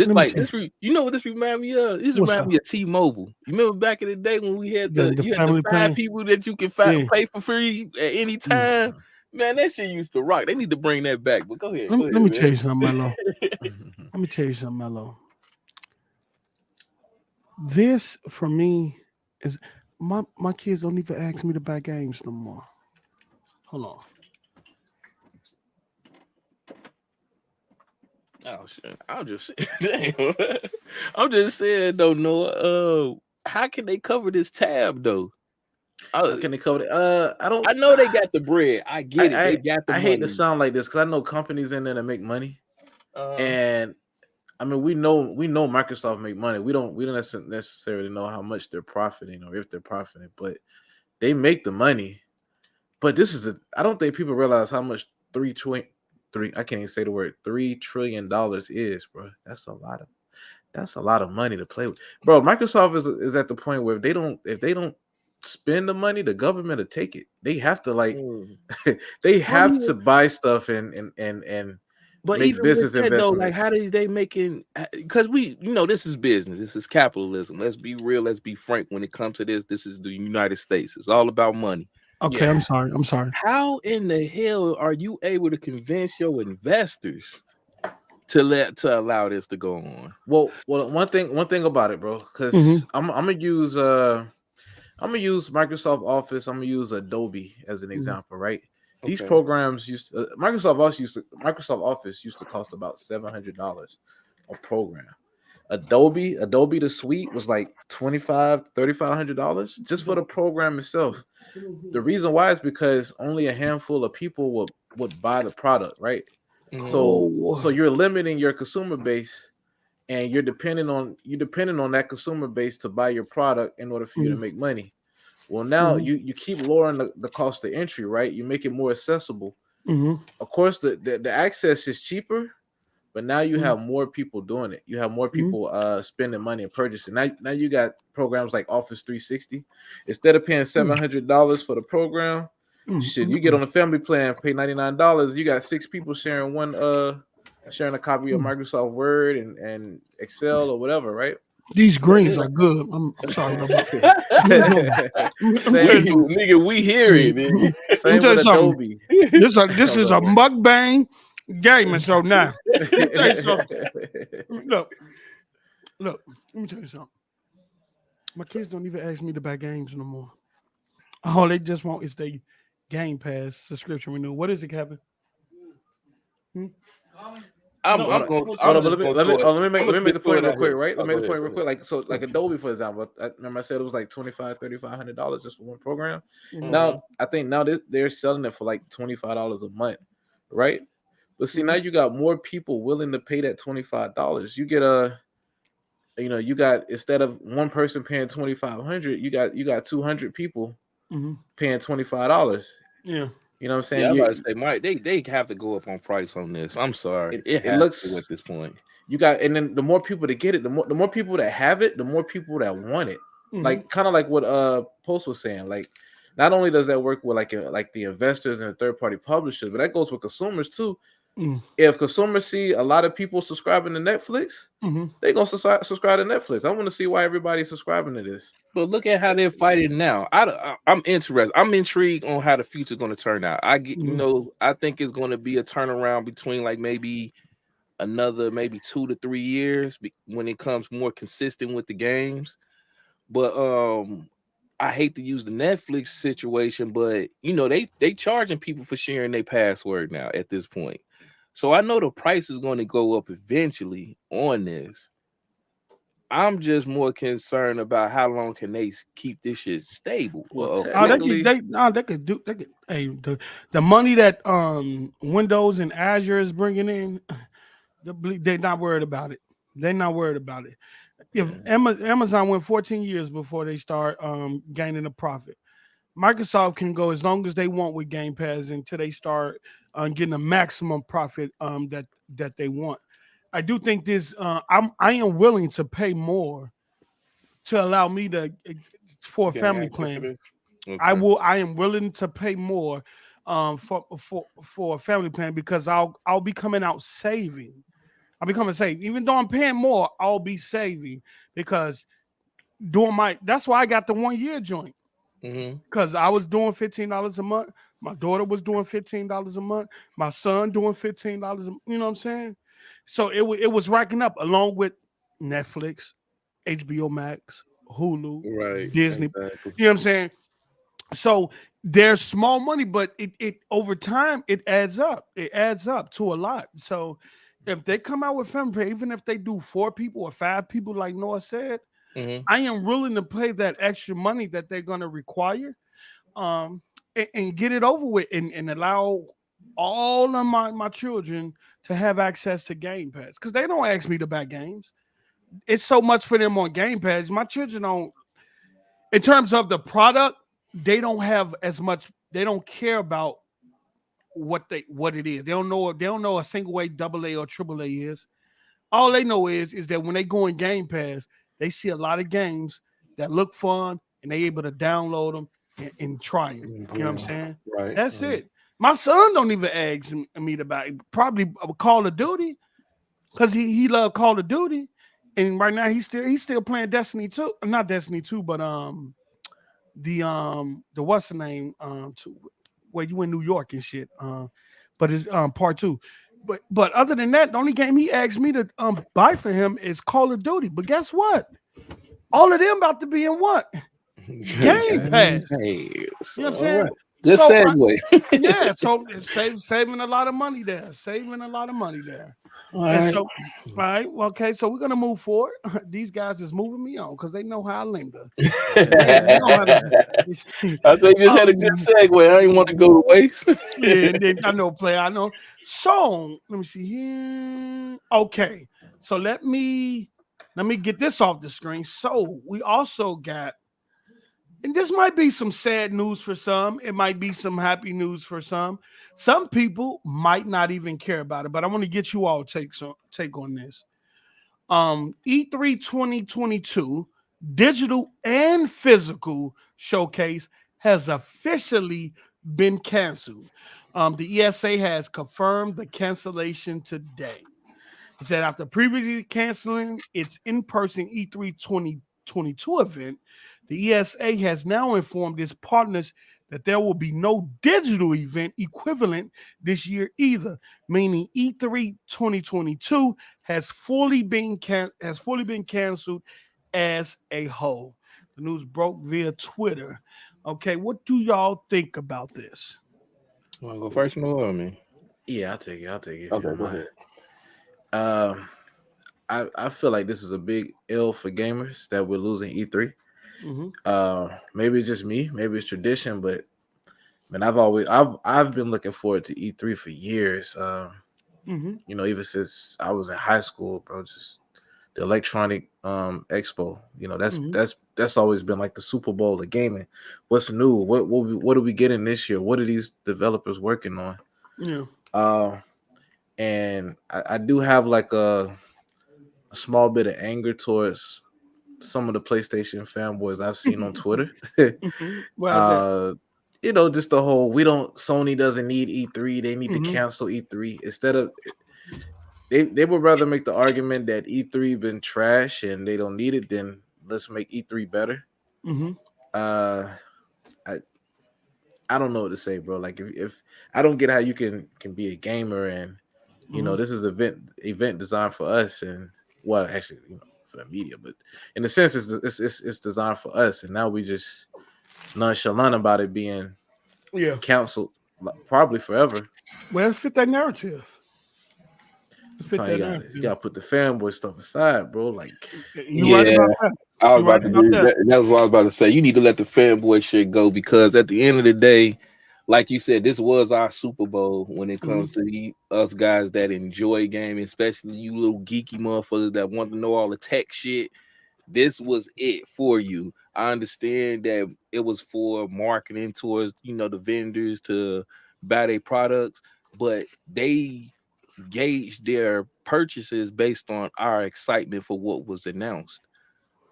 what this reminds me of? This reminds me of T-Mobile. You remember back in the day when we had the 5 people that you can pay for free at any time? Man, that shit used to rock. They need to bring that back. But go ahead. Let me tell you something, Mello. Let me tell you something, Mello. This for me is my kids don't even ask me to buy games no more. Hold on. Oh shit! I'm just saying, though, Noah. How can they cover this tab though? How can they cover it? I know they got the bread. I get it. They got the money. I hate to sound like this because I know companies in there that make money, and I mean we know Microsoft make money. We don't necessarily know how much they're profiting or if they're profiting, but they make the money. But this is I don't think people realize how much I can't even say the word $3 trillion is, bro. That's a lot of money to play with, bro. Microsoft is at the point where if they don't spend the money, the government will take it. They have to they have to buy stuff and but make even business with that, though, like investments. how they making? Because this is business, this is capitalism. Let's be real, let's be frank. When it comes to this is the United States. It's all about money. Okay, yeah. I'm sorry. How in the hell are you able to convince your investors to allow this to go on? Well, one thing about it, bro, because I'm gonna use Microsoft Office. I'm gonna use Adobe as an example, right? These programs Microsoft Office used to cost about $700 a program. Adobe the suite was like $3,500 just for the program itself. The reason why is because only a handful of people would buy the product, right? So you're limiting your consumer base, and you're depending on that consumer base to buy your product in order for you to make money. Well, now you keep lowering the cost of entry, right? You make it more accessible. Of course, the access is cheaper, but now you have more people doing it. You have more people spending money and purchasing. Now you got programs like Office 360. Instead of paying $700 for the program, you get on a family plan, pay $99. You got 6 people sharing sharing a copy of Microsoft Word and Excel or whatever, right? These greens are good. I'm sorry. Nigga, we hear it. Same with Adobe. This is a mukbang gaming show now. Look, let me tell you something. My kids don't even ask me to buy games no more. All they just want is the Gamepass subscription renewal. What is it, Kevin? Let me make the point real quick, right? Let me make the point real quick. Like Adobe, for example, I remember I said it was like $3,500 just for one program. Now I think they're selling it for like $25 a month, right? But see, now you got more people willing to pay that $25. You get you got, instead of one person paying $2,500, you got 200 people paying $25. Yeah. You know what I'm saying? Yeah, I'm about to say, Mike, they have to go up on price on this. I'm sorry. It looks to at this point. You got, and then the more people that get it, the more people that have it, the more people that want it. Like kind of like what Post was saying. Like, not only does that work with like the investors and the third party publishers, but that goes with consumers too. If consumers see a lot of people subscribing to Netflix, they're gonna subscribe to Netflix. I want to see why everybody's subscribing to this. But look at how they're fighting now. I'm interested. I'm intrigued on how the future's going to turn out. I think it's going to be a turnaround between like maybe another 2 to 3 years when it comes more consistent with the games. But I hate to use the Netflix situation, but they charging people for sharing their password now at this point. So I know the price is going to go up eventually on this. I'm just more concerned about how long can they keep this shit stable. They could do. Hey, the money that Windows and Azure is bringing in, they're not worried about it. They're not worried about it. If Amazon went 14 years before they start gaining a profit, Microsoft can go as long as they want with Game Pass until they start getting a maximum profit that they want. I do think this. I am willing to pay more to allow me for a family plan. Okay. I am willing to pay more for a family plan because I'll be coming out saving. I'll be coming saving. Even though I'm paying more, I'll be saving because that's why I got the 1 year joint. Because I was doing $15 a month. My daughter was doing $15 a month. My son doing $15. You know what I'm saying? So it was racking up along with Netflix, HBO Max, Hulu, right, Disney. Exactly. You know what I'm saying? So there's small money, but it over time it adds up. It adds up to a lot. So if they come out with family pay, even if they do 4 people or 5 people, like Noah said, I am willing to pay that extra money that they're going to require, and get it over with, and allow all of my children to have access to Game Pass, because they don't ask me to buy games. It's so much for them on Game Pass. My children don't, in terms of the product, they don't have as much. They don't care about what it is. They don't know a single A, double A, or triple A is. All they know is that when they go in Game Pass, they see a lot of games that look fun and they able to download them and try them. You know what I'm saying? Right. That's it. My son don't even ask me about it. Probably Call of Duty, because he loved Call of Duty, and right now he's still playing Destiny 2. Not Destiny 2, but the what's the name? Where you in New York and shit. But it's part 2. But other than that, the only game he asked me to buy for him is Call of Duty. But guess what? All of them about to be in what? Game Pass. You know what I'm saying? Right. Good segue. Yeah, so saving a lot of money there. All right. So, all right. Well, okay, so we're gonna move forward. These guys is moving me on because they know how I linger. I think this had a good segue. I didn't want to go to waste. Yeah, and then I know. So let me see here. Okay, so let me get this off the screen. So we also got, and this might be some sad news for some. It might be some happy news for some. Some people might not even care about it, but I want to get you all take on this. E3 2022 digital and physical showcase has officially been canceled. The ESA has confirmed the cancellation today. It said after previously canceling its in-person E3 2022 event, the ESA has now informed its partners that there will be no digital event equivalent this year either, meaning E3 2022 has fully been canceled as a whole. The news broke via Twitter. Okay, what do y'all think about this? Want to go first, Noah, or me? Yeah, I'll take it. Okay, go ahead. I feel like this is a big ill for gamers that we're losing E3. Mm-hmm. Maybe it's just me, maybe it's tradition, but man, I've been looking forward to E3 for years. You know, even since I was in high school, bro. Just the electronic expo. You know, that's always been like the Super Bowl of gaming. What's new? What are we getting this year? What are these developers working on? Yeah. And I do have like a small bit of anger towards some of the PlayStation fanboys I've seen on Twitter. You know, just the whole Sony doesn't need E3, they need to cancel E3. Instead of they would rather make the argument that E3 been trash and they don't need it, then let's make E3 better. I don't know what to say, bro. Like if I don't get how you can be a gamer and you know this is event designed for us, and well actually, you know, for the media, but in a sense it's designed for us, and now we just nonchalant about it being canceled probably forever. Well, it fit that narrative. You gotta put the fanboy stuff aside, bro. Like you right about that. I was about to do that. That's what I was about to say. You need to let the fanboy shit go, because at the end of the day, like you said, this was our Super Bowl when it comes to us guys that enjoy gaming, especially you little geeky motherfuckers that want to know all the tech shit. This was it for you. I understand that it was for marketing towards, you know, the vendors to buy their products, but they gauged their purchases based on our excitement for what was announced.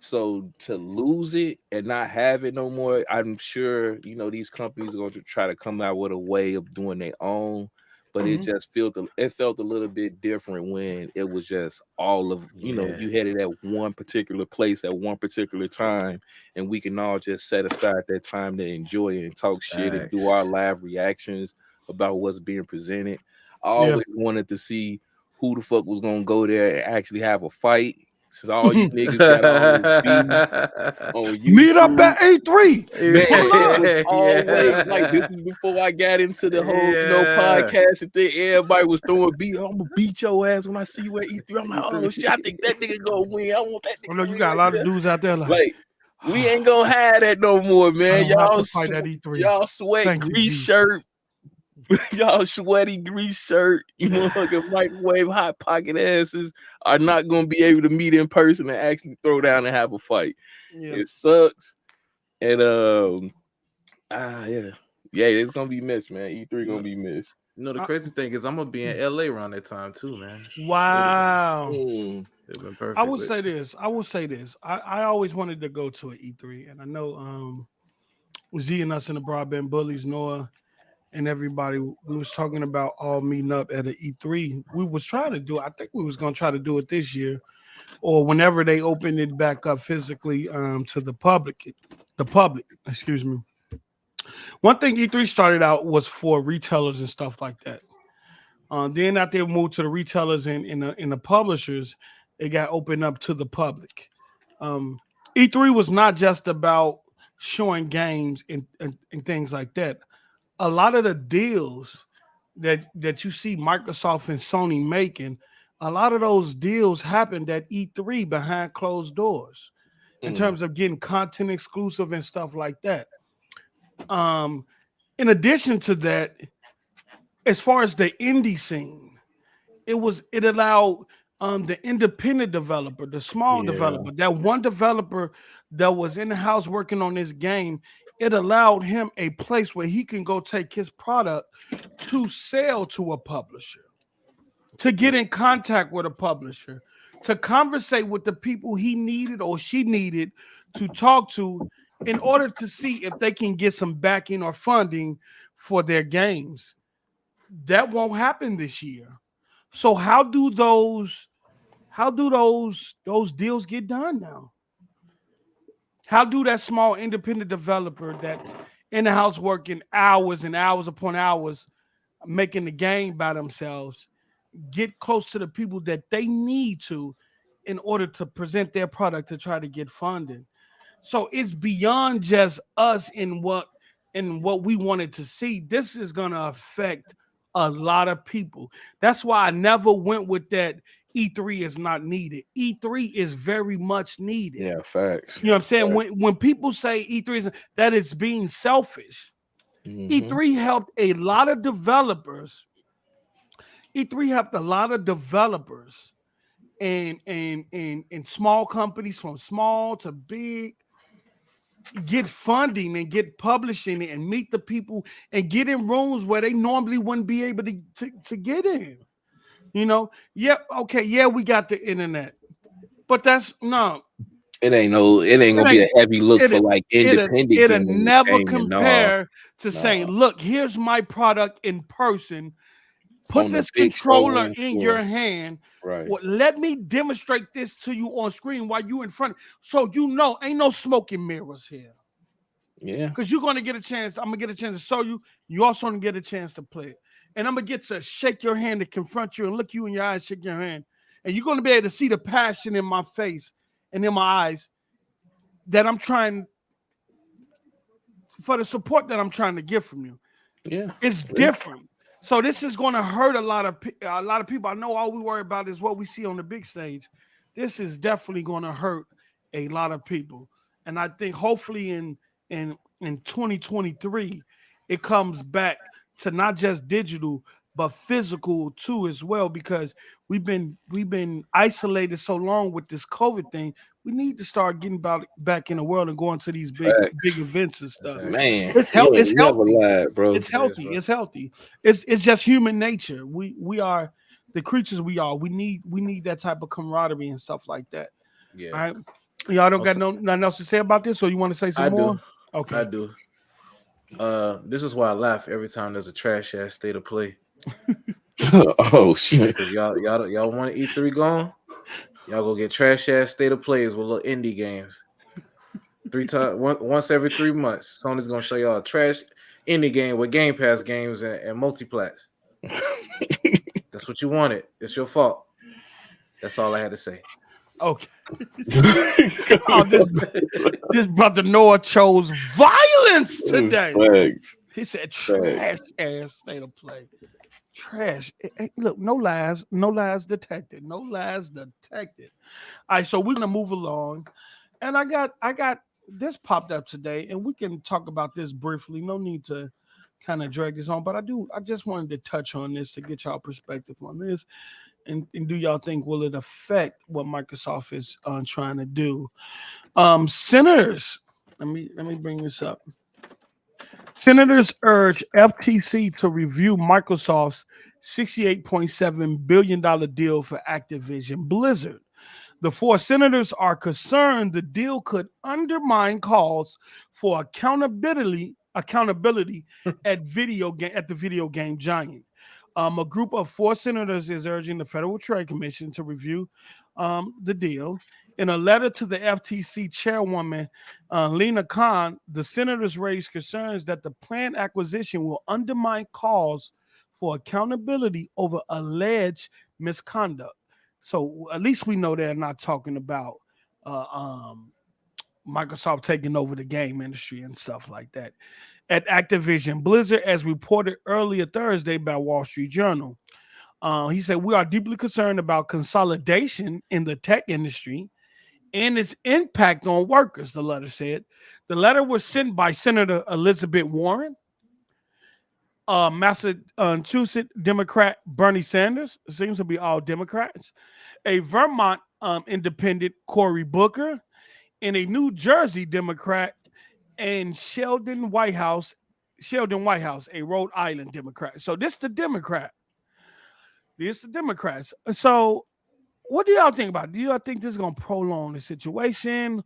So to lose it and not have it no more, I'm sure, you know, these companies are going to try to come out with a way of doing their own, but it just felt a little bit different when it was just all of, you know, you had it at one particular place at one particular time, and we can all just set aside that time to enjoy it and talk shit and do our live reactions about what's being presented. I always wanted to see who the fuck was going to go there and actually have a fight. Since all you niggas got on YouTube. Meet up at A3. Man, it was always like, this is before I got into the whole, you know, podcast and thing. Everybody was throwing beat. I'm gonna beat your ass when I see you at E3. I'm like, oh shit, I think that nigga gonna win. I want that nigga. Oh, no, you got a lot of dudes out there like we ain't gonna have that no more, man. Y'all fight at E3. Y'all sweat grease shirt. Y'all sweaty grease shirt, you know, like a microwave hot pocket asses are not going to be able to meet in person and actually throw down and have a fight. It sucks. And it's going to be missed, man. E3 going to be missed. You know, the crazy thing is I'm gonna be in LA around that time too, man. Wow. It'd been perfect. I will say this. I always wanted to go to an E3, and I know Z and us and the Broadband Bullies, Noah and everybody, we was talking about all meeting up at an E3. We was trying to do it. I think we was gonna try to do it this year, or whenever they open it back up physically to the public. Excuse me. One thing E3 started out was for retailers and stuff like that. Then after they moved to the retailers and the publishers, it got opened up to the public. E3 was not just about showing games and things like that. A lot of the deals that you see Microsoft and Sony making, a lot of those deals happened at E3 behind closed doors in terms of getting content exclusive and stuff like that. In addition to that, as far as the indie scene, it allowed the independent developer, the small developer, that one developer that was in the house working on this game, it allowed him a place where he can go take his product to sell to a publisher, to get in contact with a publisher, to conversate with the people he needed or she needed to talk to in order to see if they can get some backing or funding for their games. That won't happen this year. So how do those deals get done now? How do that small independent developer that's in the house working hours and hours upon hours making the game by themselves get close to the people that they need to in order to present their product to try to get funding? So it's beyond just us in what we wanted to see. This is going to affect a lot of people. That's why I never went with that E3 is not needed. E3 is very much needed. Yeah, facts. You know what I'm saying? When people say E3 is that, it's being selfish. E3 helped a lot of developers. E3 helped a lot of developers and small companies from small to big get funding and get publishing and meet the people and get in rooms where they normally wouldn't be able to get in. You know, we got the internet, but that's no. It ain't gonna be a heavy look for like independent. It'll never compare to saying, look, here's my product in person. Put this controller in your hand. Right. Well, let me demonstrate this to you on screen while you in front. So you know, ain't no smoke and mirrors here. Yeah. Because you're gonna get a chance. I'm gonna get a chance to show you. You also gonna get a chance to play it. And I'm gonna get to shake your hand to confront you and look you in your eyes, shake your hand. And you're gonna be able to see the passion in my face and in my eyes that I'm trying for the support that I'm trying to get from you. Yeah. It's different. So this is going to hurt a lot of people. I know all we worry about is what we see on the big stage. This is definitely going to hurt a lot of people. And I think hopefully in 2023, it comes back to not just digital, but physical too as well, because we've been isolated so long with this COVID thing. We need to start getting back in the world and going to these big events and stuff. Man, it's healthy. It's healthy, bro. It's healthy. It's healthy. It's just human nature. We are the creatures we are. We need that type of camaraderie and stuff like that. Yeah. All right. Y'all don't got nothing else to say about this, or you want to say some more? Okay. I do. This is why I laugh every time there's a trash ass state of play. Oh shit! Y'all want E3 gone? Y'all go get trash ass state of plays with little indie games. Once every 3 months, Sony's gonna show y'all a trash indie game with Gamepass games and multiplats. That's what you wanted. It's your fault. That's all I had to say. Okay. This brother Noah chose violence today. Thanks. He said trash ass state of play. Trash. Look, no lies detected. No lies detected. All right, so we're gonna move along. And I got this popped up today, and we can talk about this briefly. No need to kind of drag this on, but I just wanted to touch on this to get y'all perspective on this. And do y'all think will it affect what Microsoft is trying to do? Senators, let me bring this up. Senators urge FTC to review Microsoft's $68.7 billion deal for Activision Blizzard. The 4 senators are concerned the deal could undermine calls for accountability at the video game giant. A group of 4 senators is urging the Federal Trade Commission to review the deal. In a letter to the FTC chairwoman, Lena Khan, the senators raised concerns that the planned acquisition will undermine calls for accountability over alleged misconduct. So at least we know they're not talking about Microsoft taking over the game industry and stuff like that. At Activision Blizzard, as reported earlier Thursday by Wall Street Journal, he said, "We are deeply concerned about consolidation in the tech industry and its impact on workers," the letter said. The letter was sent by Senator Elizabeth Warren, Massachusetts Democrat Bernie Sanders, it seems to be all Democrats, a Vermont independent Cory Booker, and a New Jersey Democrat, and Sheldon Whitehouse, a Rhode Island Democrat. So this is the Democrat. This is the Democrats. So what do y'all think about it? Do y'all think this is going to prolong the situation?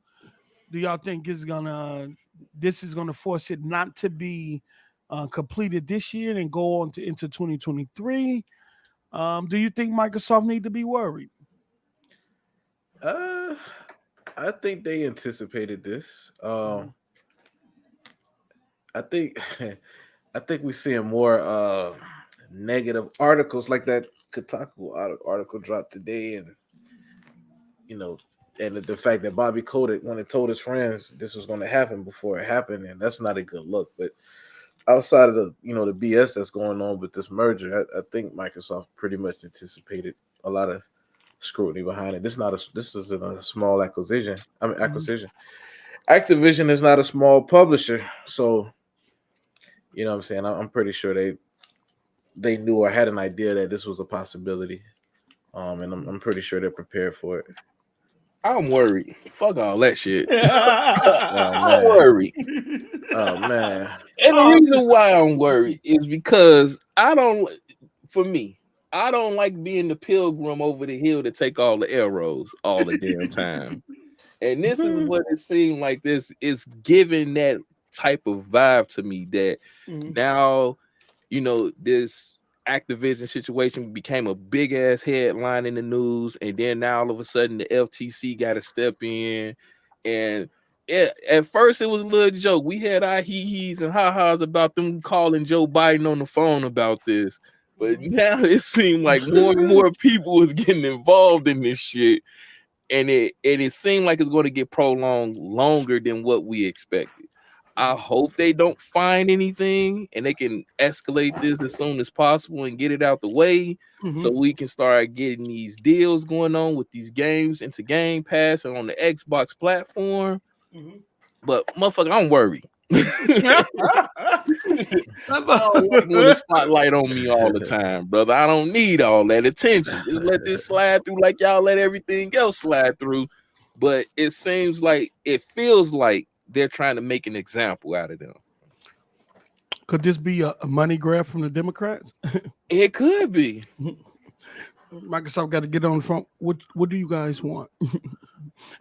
Do y'all think this is going to force it not to be completed this year and go on into 2023? Do you think Microsoft need to be worried? I think they anticipated this. I think we're seeing more negative articles like that Kotaku article dropped today, and and the fact that Bobby Kotick, when he told his friends this was going to happen before it happened, and that's not a good look. But outside of the the BS that's going on with this merger, I think Microsoft pretty much anticipated a lot of scrutiny behind it. This isn't a small acquisition. Acquisition. Activision is not a small publisher, so what I'm saying. I'm pretty sure they knew or had an idea that this was a possibility, and I'm pretty sure they're prepared for it. I'm worried. Fuck all that shit. I'm worried. Oh man! And the reason why I'm worried is because I don't like being the pilgrim over the hill to take all the arrows all the damn time. And this is what it seemed like. This is giving that type of vibe to me that now, this Activision situation became a big ass headline in the news, and then now all of a sudden the FTC got to step in. And at first it was a little joke. We had our hee-hees and ha-has about them calling Joe Biden on the phone about this, but now it seemed like more and more people was getting involved in this shit, and it seemed like it's going to get prolonged longer than what we expected. I hope they don't find anything and they can escalate this as soon as possible and get it out the way so we can start getting these deals going on with these games into Gamepass and on the Xbox platform. But motherfucker, I'm worried. I don't like the spotlight on me all the time, brother. I don't need all that attention. Just let this slide through like y'all let everything else slide through. But it feels like they're trying to make an example out of them. Could this be a money grab from the Democrats? It could be. Microsoft got to get on the front. What do you guys want?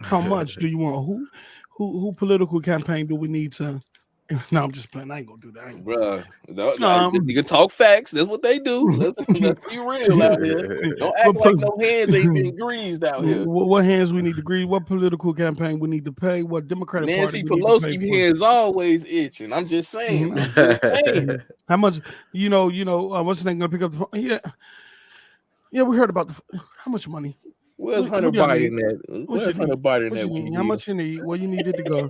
How much do you want? Who political campaign do we need to? No, I'm just playing. I ain't gonna do that, Bruh. You can talk facts. That's what they do. Let's be real out here. Don't act like no hands ain't been greased out here. What hands we need to grease? What political campaign we need to pay? What Democratic Nancy Party Pelosi hands always itching. I'm just saying. How much? What's the name gonna pick up the phone? Yeah. We heard about how much money. Where's Hunter Biden at? Where's Hunter Biden at? How much you need? Where you need it to go?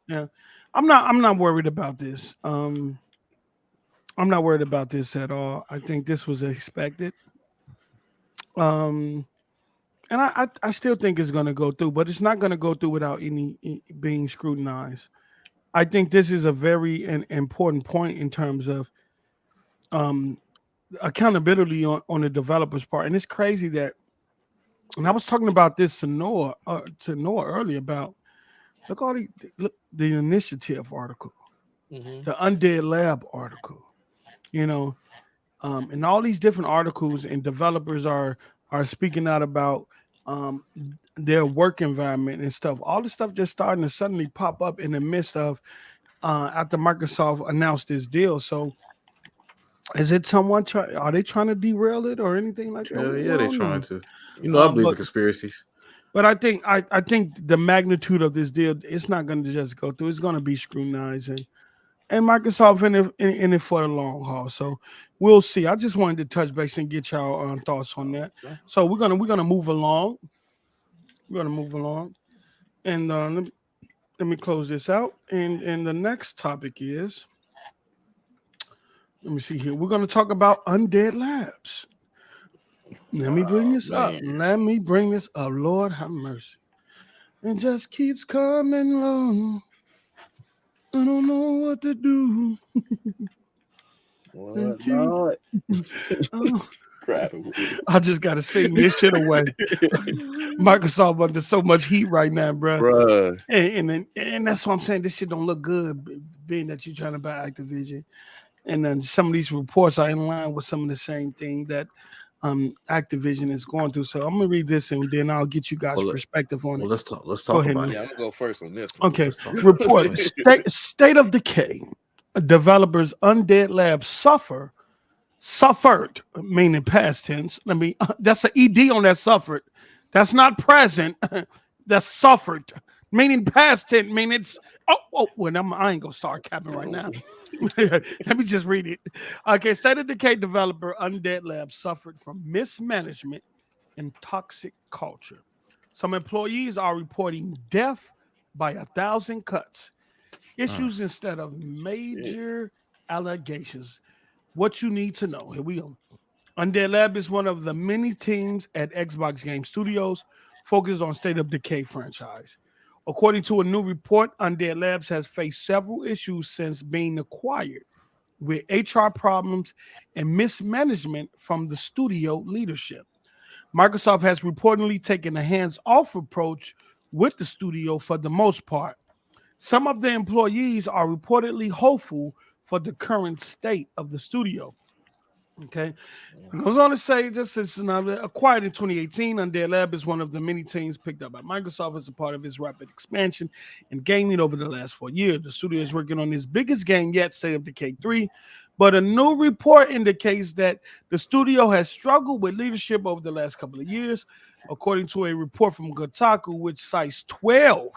Yeah. I'm not worried about this. I'm not worried about this at all. I think this was expected. And I still think it's going to go through, but it's not going to go through without any being scrutinized. I think this is a very important point in terms of accountability on the developer's part. And it's crazy that, and I was talking about this to Noah earlier about look the initiative article. the Undead Lab article, you know, and all these different articles and developers are speaking out about their work environment and stuff. All the stuff just starting to suddenly pop up in the midst of after Microsoft announced this deal. So is it someone are they trying to derail it or anything like that? Hell yeah, they trying to. You know, I believe in but conspiracies. I think I think the magnitude of this deal, it's not going to just go through. It's going to be scrutinized, and Microsoft in it for the long haul. So we'll see. I just wanted to touch base and get y'all thoughts on that. So we're gonna move along. We're gonna move along, and let me close this out. And the next topic is, let me see here. We're gonna talk about Undead Labs. Let me bring this up. Let me bring this up. Lord have mercy. It just keeps coming along. I don't know what to do. What not? I just gotta sing this shit away. Microsoft under so much heat right now, bro. And that's what I'm saying. This shit don't look good, being that you're trying to buy Activision. And then some of these reports are in line with some of the same thing that Activision is going through. So I'm gonna read this and then I'll get you guys' perspective on it. Let's talk about it. Yeah, I'm gonna go first on this one. Okay. Report state of decay. Developers Undead Labs suffered, meaning past tense. That's an ED on that suffered. That's not present. That's suffered, meaning past tense. Meaning it's well, I ain't gonna start capping right now. Let me just read it. Okay, State of Decay developer Undead Labs suffered from mismanagement and toxic culture. Some employees are reporting death by 1,000 cuts. Issues instead of major allegations. What you need to know. Here we go. Undead Lab is one of the many teams at Xbox Game Studios focused on State of Decay franchise. According to a new report, Undead Labs has faced several issues since being acquired, with HR problems and mismanagement from the studio leadership. Microsoft has reportedly taken a hands-off approach with the studio for the most part. Some of the employees are reportedly hopeful for the current state of the studio. Okay. It goes on to say, just as acquired in 2018, Undead Lab is one of the many teams picked up by Microsoft as a part of its rapid expansion in gaming over the last 4 years. The studio is working on its biggest game yet, State of Decay 3, but a new report indicates that the studio has struggled with leadership over the last couple of years, according to a report from Kotaku, which cites 12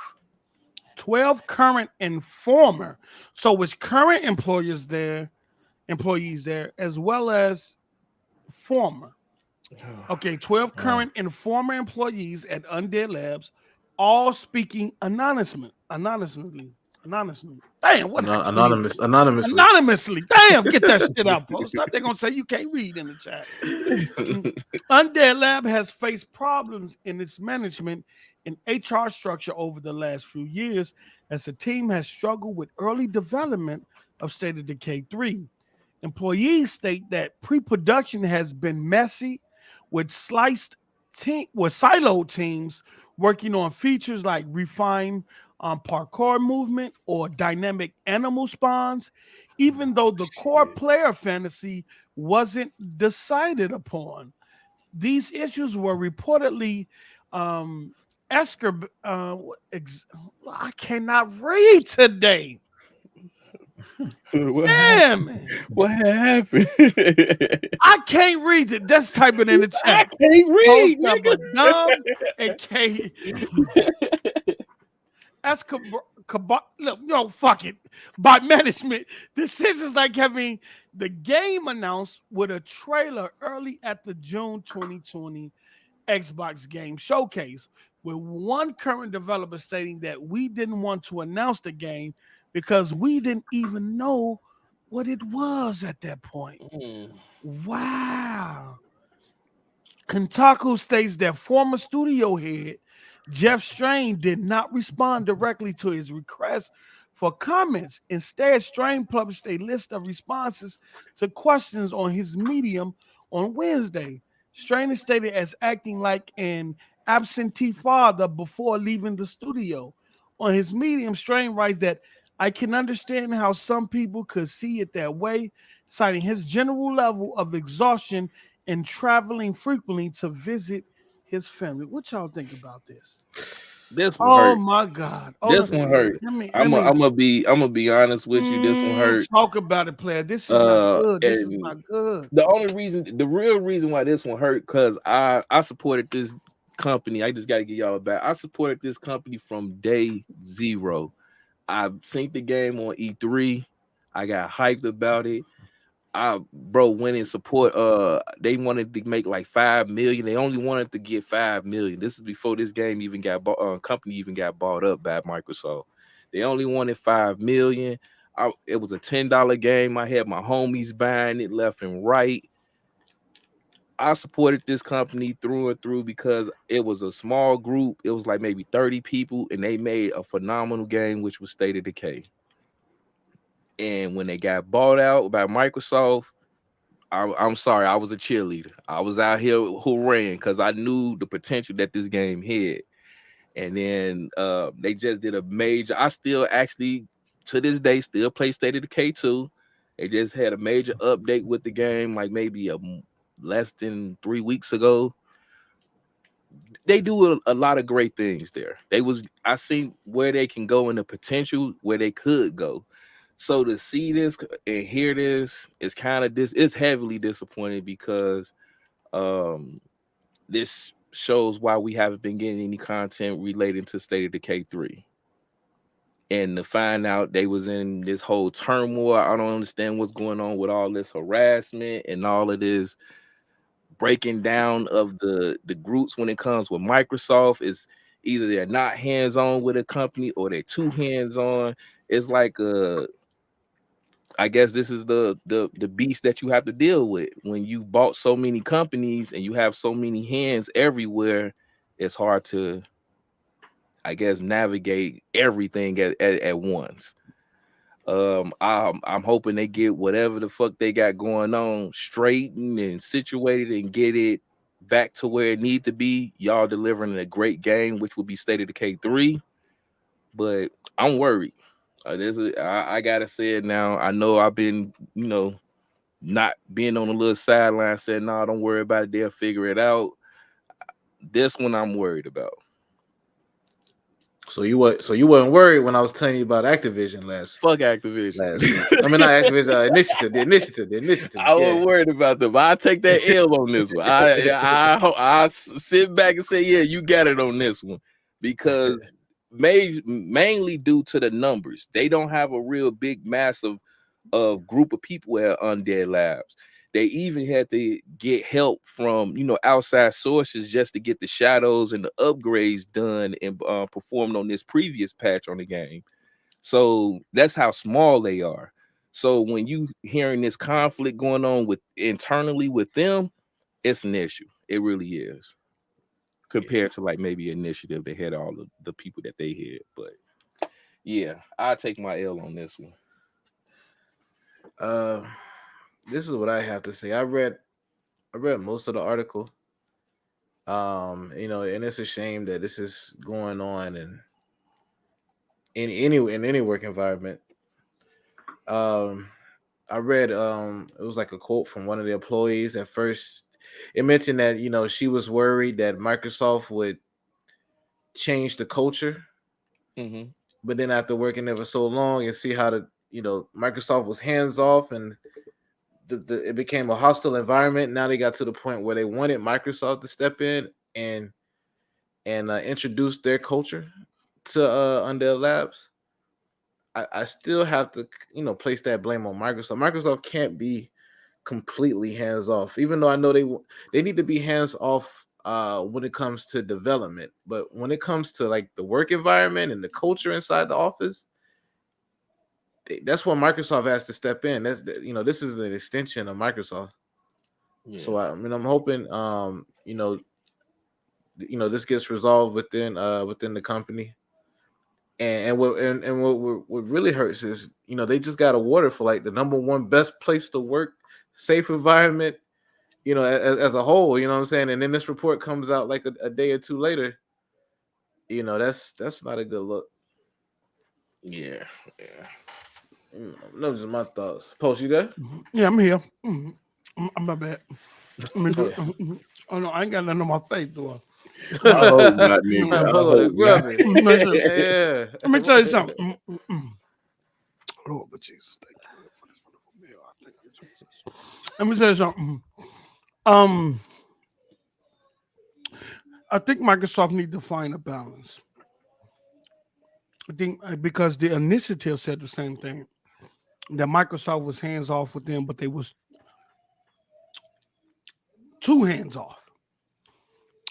current and former. So it's current employees there, as well as former. Okay, 12 current and former employees at Undead Labs, all speaking anonymously. Damn, what anonymously. Damn, get that shit out, post. They're gonna say you can't read in the chat. Undead Lab has faced problems in its management and HR structure over the last few years, as the team has struggled with early development of State of Decay 3. Employees state that pre-production has been messy, with siloed teams working on features like refined parkour movement or dynamic animal spawns, even though the core player fantasy wasn't decided upon. These issues were reportedly I cannot read today. Damn. What happened? I can't read it. Just type it in the chat. I can't read. That's no, fuck it. By management, decisions like having the game announced with a trailer early at the June 2020 Xbox Game Showcase, with one current developer stating that we didn't want to announce the game because we didn't even know what it was at that point. Wow. Kotaku states that former studio head Jeff Strain did not respond directly to his request for comments. Instead, Strain published a list of responses to questions on his Medium on Wednesday. Strain is stated as acting like an absentee father before leaving the studio. On his Medium, Strain writes that I can understand how some people could see it that way, citing his general level of exhaustion and traveling frequently to visit his family. What y'all think about this? This one Oh hurt. my God! Oh, This one hurt. let me I'm gonna be honest with you. This one hurt. talk about it, player. This is not good. This is And not good. the real reason why this one hurt, because I supported this company. I just got to get y'all back. I supported this company from day zero. I seen the game on E3. I got hyped about it. Went in support. They wanted to make like 5 million. They only wanted to get 5 million. This is before this game even got company even got bought up by Microsoft. They only wanted 5 million. It was a $10 game. I had my homies buying it left and right. I supported this company through and through because it was a small group. It was like maybe 30 people, and they made a phenomenal game, which was State of Decay. And when they got bought out by Microsoft, I'm sorry, I was a cheerleader. I was out here hooraying because I knew the potential that this game had. And then they just did a major. I still actually, to this day, still play State of Decay 2. They just had a major update with the game, like maybe less than 3 weeks ago. They do a lot of great things there. I seen where they can go and the potential where they could go. So to see this and hear this is kind of it's heavily disappointing because this shows why we haven't been getting any content relating to State of Decay 3. And to find out they was in this whole turmoil, I don't understand what's going on with all this harassment and all of this breaking down of the groups when it comes with Microsoft. Is either they're not hands-on with a company or they're too hands-on. It's like I guess this is the beast that you have to deal with when you bought so many companies and you have so many hands everywhere. It's hard to, I guess, navigate everything at once. I'm hoping they get whatever the fuck they got going on straightened and situated and get it back to where it needs to be. Y'all delivering a great game, which will be State of Decay 3. But I'm worried. I gotta say it now. I know I've been, not being on the little sideline saying, "No, don't worry about it. They'll figure it out." This one I'm worried about. So you weren't worried when I was telling you about Activision last. Fuck Activision. I mean, not Activision. Initiative. The initiative. I wasn't worried about them. I take that L on this one. I sit back and say, yeah, you got it on this one because mainly due to the numbers. They don't have a real big, massive group of people at Undead Labs. They even had to get help from, outside sources just to get the shadows and the upgrades done and performed on this previous patch on the game. So that's how small they are. So when you hearing this conflict going on internally with them, it's an issue. It really is. Compared to like maybe Initiative, they had all the people that they had. But yeah, I'll take my L on this one. This is what I have to say. I read most of the article. And it's a shame that this is going on and in any work environment. I read it was like a quote from one of the employees. At first, it mentioned that she was worried that Microsoft would change the culture. Mm-hmm. But then after working there for so long and see how Microsoft was hands off and it became a hostile environment. Now they got to the point where they wanted Microsoft to step in and introduce their culture to Undead Labs. I still have to place that blame on Microsoft. Microsoft can't be completely hands off, even though I know they need to be hands off when it comes to development. But when it comes to like the work environment and the culture inside the office, that's when Microsoft has to step in. This is an extension of Microsoft. Yeah. So I'm hoping this gets resolved within the company. And what really hurts is they just got awarded for like the #1 best place to work, safe environment, as a whole. You know what I'm saying? And then this report comes out like a day or two later. That's not a good look. Yeah. Those are my thoughts. Post, you there? Yeah, I'm here. I'm my bad. I'm gonna do it. Oh no, I ain't got nothing on my face, do I hope not, nigga. I Hold on, hope grab not. it. Yeah. Let me tell you something. Lord, but Jesus, thank you for this wonderful meal. I thank you, Jesus. Let me tell you something. I think Microsoft need to find a balance. I think because the initiative said the same thing, that Microsoft was hands off with them, but they was too hands off.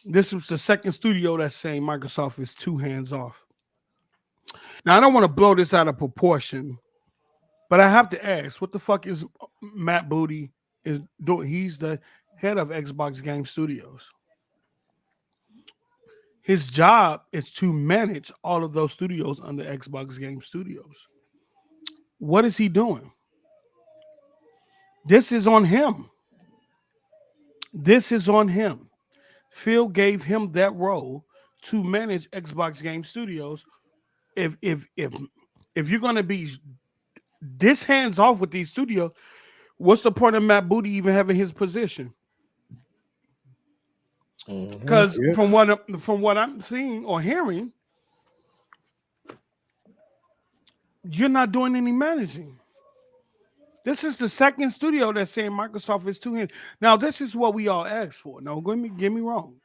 This was the second studio that's saying Microsoft is too hands off. Now, I don't want to blow this out of proportion, but I have to ask, what the fuck is Matt Booty is doing? He's the head of Xbox Game Studios. His job is to manage all of those studios under Xbox Game Studios. What is he doing? This is on him. This is on him. Phil gave him that role to manage Xbox Game Studios. If you're gonna be this hands off with these studios, what's the point of Matt Booty even having his position? Because from what I'm seeing or hearing, you're not doing any managing. This is the second studio that's saying Microsoft is too hands. Now, this is what we all asked for. Now, get me wrong.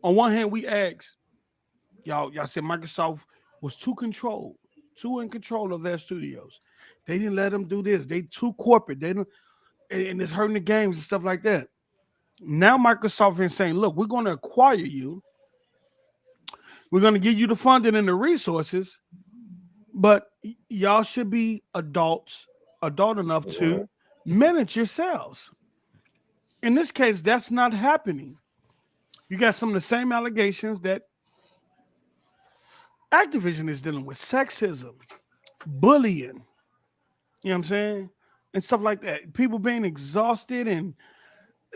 On one hand, we asked, y'all said Microsoft was too in control of their studios. They didn't let them do this. They too corporate. They don't, and it's hurting the games and stuff like that. Now Microsoft is saying, look, we're going to acquire you. We're going to give you the funding and the resources, but y'all should be adult enough to manage yourselves. In this case, that's not happening. You got some of the same allegations that Activision is dealing with: sexism, bullying, you know what I'm saying? And stuff like that. People being exhausted. And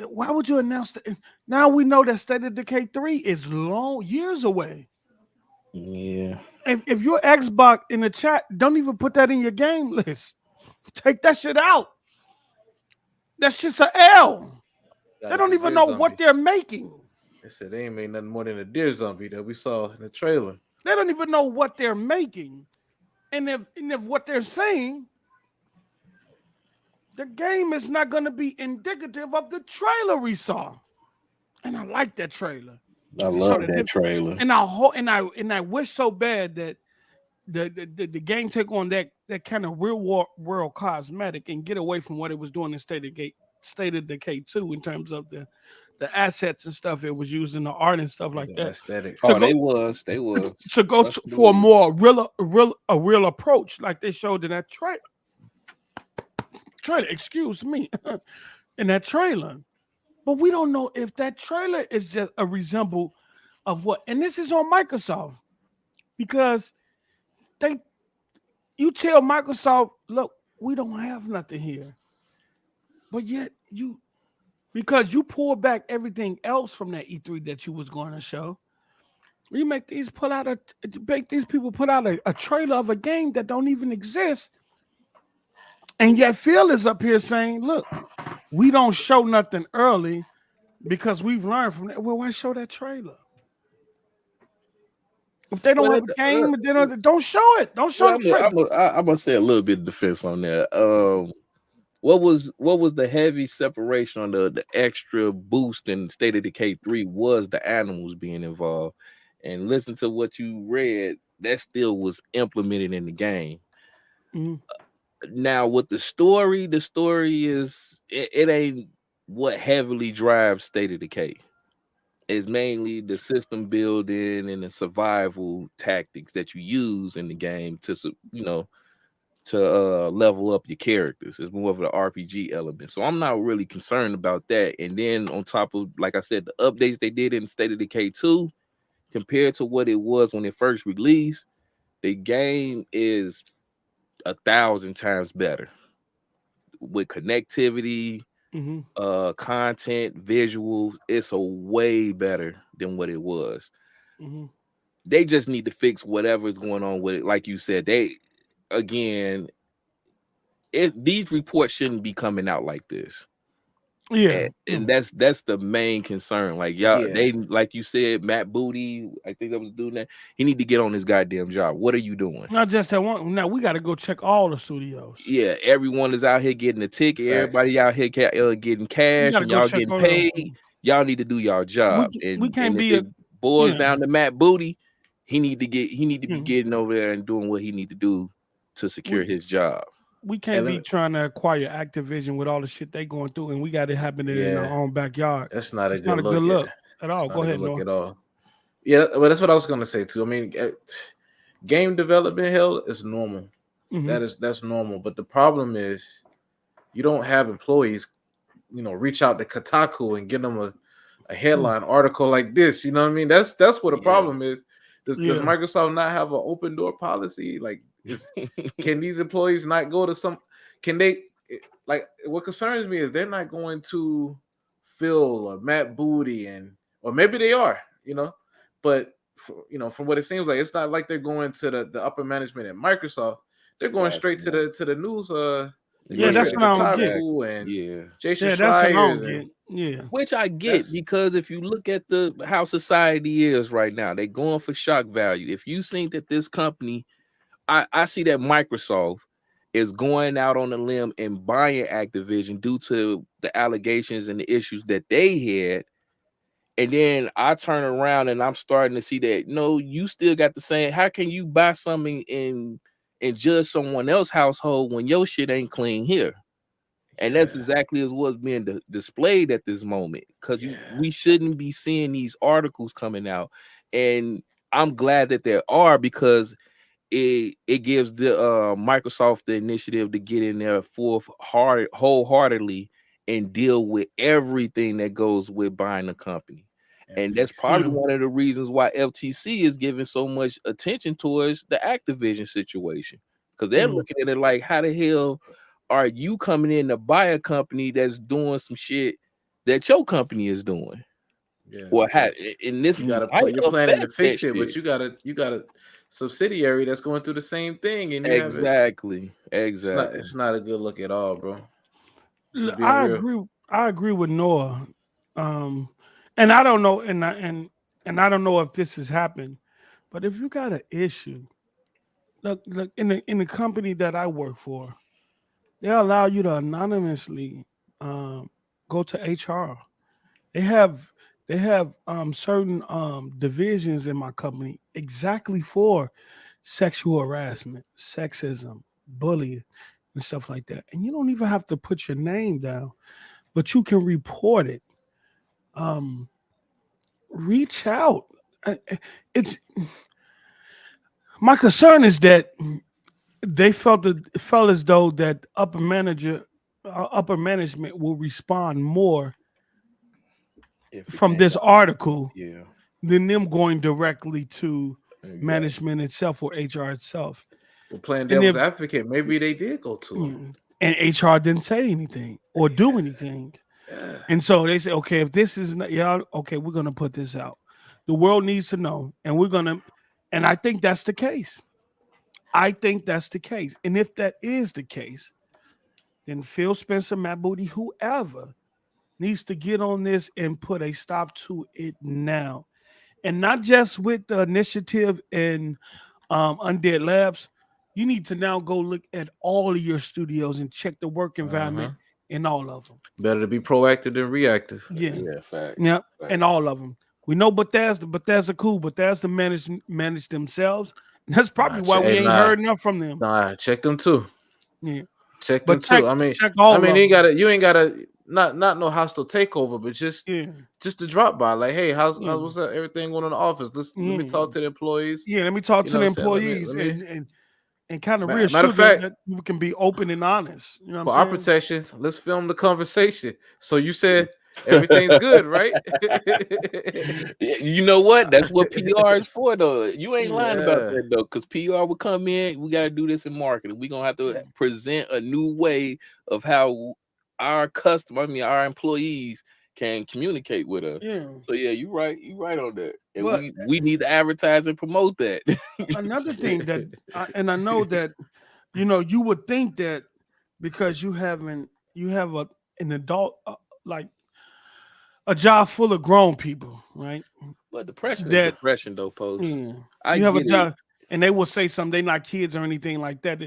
why would you announce that? Now we know that State of Decay 3 is years away. Yeah. If you're Xbox in the chat, don't even put that in your game list. Take that shit out. That shit's an L. They don't even know what they're making. They said they ain't made nothing more than a deer zombie that we saw in the trailer. They don't even know what they're making. And if what they're saying, the game is not going to be indicative of the trailer we saw. And I like that trailer. I love that trailer. And I wish so bad that the game take on that kind of real world cosmetic and get away from what it was doing in State of Decay 2 in terms of the assets and stuff it was using, the art and stuff like that. Aesthetics. They was to go for a more real approach like they showed in that trailer. Excuse me, in that trailer. But we don't know if that trailer is just a resemble of what. And this is on Microsoft because you tell Microsoft, look, we don't have nothing here. But yet because you pull back everything else from that E3 that you was going to show, you make these people put out a trailer of a game that don't even exist. And yet Phil is up here saying, look, we don't show nothing early because we've learned from that. Well, why show that trailer? If they don't have a game, don't show it. Don't show the trailer. I'm gonna say a little bit of defense on that. What was the heavy separation on the extra boost in State of Decay 3 was the animals being involved. And listen to what you read, that still was implemented in the game. Mm-hmm. Now with the story is it ain't what heavily drives State of Decay. It's mainly the system building and the survival tactics that you use in the game to level up your characters. It's more of an RPG element. So I'm not really concerned about that. And then on top of, like I said, the updates they did in State of Decay 2 compared to what it was when it first released, the game is 1,000 times better with connectivity, content, visual. It's a way better than what it was. They just need to fix whatever's going on with it. Like you said, these reports shouldn't be coming out like this. Yeah, and that's the main concern. Like y'all, they like you said, Matt Booty, I think that was doing that. He need to get on his goddamn job. What are you doing? not just that one. Now we got to go check all the studios. Yeah, everyone is out here getting a ticket. Everybody out here getting cash, and y'all getting paid. Y'all need to do y'all job. We can't be if it boils down to Matt Booty. He need to be getting over there and doing what he need to do to secure his job. We can't be trying to acquire Activision with all the shit they going through, and we got it happening in our own backyard. That's not a good look at all. Go ahead, look at all. Yeah, well, that's what I was gonna say too. I mean, game development hell is normal. That's normal. But the problem is, you don't have employees, reach out to Kotaku and get them a headline article like this. You know what I mean? That's what the problem is. Does Microsoft not have an open door policy? Like, can these employees not go to some? Can they? Like, what concerns me is they're not going to Phil or Matt Booty or maybe they are, but from what it seems like, it's not like they're going to the upper management at Microsoft. They're going straight to the news. That's what I don't get. And Jason Schreier. Which I get, because if you look at how society is right now, they're going for shock value. If you think that this company, I see that Microsoft is going out on a limb and buying Activision due to the allegations and the issues that they had. And then I turn around and I'm starting to see that, no, you still got the same. How can you buy something and judge someone else's household when your shit ain't clean here? And that's exactly as what's being displayed at this moment, because we shouldn't be seeing these articles coming out. And I'm glad that there are, because it gives the Microsoft the initiative to get in there wholeheartedly and deal with everything that goes with buying a company. And that's probably one of the reasons why FTC is giving so much attention towards the Activision situation, because they're looking at it like, how the hell are you coming in to buy a company that's doing some shit that your company is doing? Well, in this, you're planning to fix it, but you got a subsidiary that's going through the same thing, and exactly. It's not a good look at all, bro. I agree with Noah, and I don't know, and I don't know if this has happened, but if you got an issue, look in the company that I work for, they allow you to anonymously go to HR. They have certain divisions in my company exactly for sexual harassment, sexism, bullying, and stuff like that. And you don't even have to put your name down, but you can report it. Reach out. My concern is that they felt as though that upper management will respond more from this article than them going directly to management itself or HR itself. Well, playing devil's advocate, maybe they did go to them. And HR didn't say anything or do anything. And so they say, okay, if this is not, okay, we're gonna put this out. The world needs to know, and I think that's the case. And if that is the case, then Phil Spencer, Matt Booty, whoever needs to get on this and put a stop to it now. And not just with the initiative in Undead Labs. You need to now go look at all of your studios and check the work environment in all of them. Better to be proactive than reactive. Yeah, fact. Yeah, in all of them. We know Bethesda cool. Bethesda manage themselves. That's probably why we ain't heard enough from them. Nah, check them too. Yeah, check them too. I mean, you ain't gotta not no hostile takeover, but just to drop by. Like, hey, how's everything going in the office? Let me talk to the employees. Yeah, let me talk to the employees and kind of reassure them that we can be open and honest. You know what I'm saying? For our protection, let's film the conversation. So you said everything's good, right? You know what? That's what PR is for, though. You ain't lying about that, though, because PR will come in. We got to do this in marketing. We're going to have to present a new way of how our employees can communicate with us. Yeah. So yeah, you're right. You're right on that. And we need to advertise and promote that. Another thing that, I know that, you would think that because you have an adult like a job full of grown people, right? But depression is depression, though, Post. Yeah. You have a job, and they will say something. They're not kids or anything like that.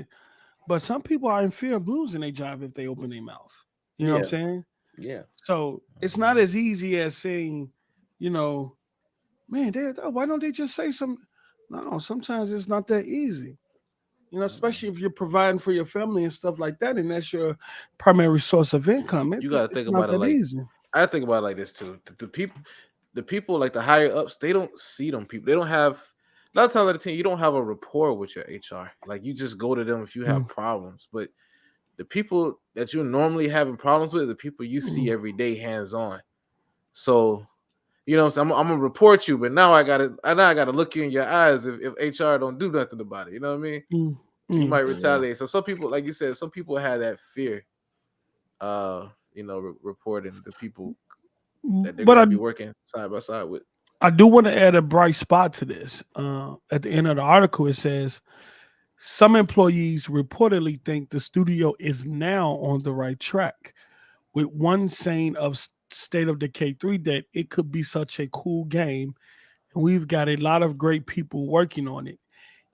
But some people are in fear of losing their job if they open their mouth. You know what I'm saying? Yeah. So it's not as easy as saying, man, why don't they just say something? No, sometimes it's not that easy. Especially if you're providing for your family and stuff like that, and that's your primary source of income. You got to think about it like easy. I think about it like this too. The people like the higher ups, they don't see them people. They don't have. A lot of times, at the team, you don't have a rapport with your HR. Like you just go to them if you have problems. But the people that you're normally having problems with, are the people you see every day, hands on. So, I'm gonna report you, but now I gotta look you in your eyes if HR don't do nothing about it. You know what I mean? You might retaliate. So some people, like you said, some people have that fear. Reporting the people that they're gonna be working side by side with. I do want to add a bright spot to this. At the end of the article, it says some employees reportedly think the studio is now on the right track, with one saying of State of Decay 3 that it could be such a cool game, and we've got a lot of great people working on it.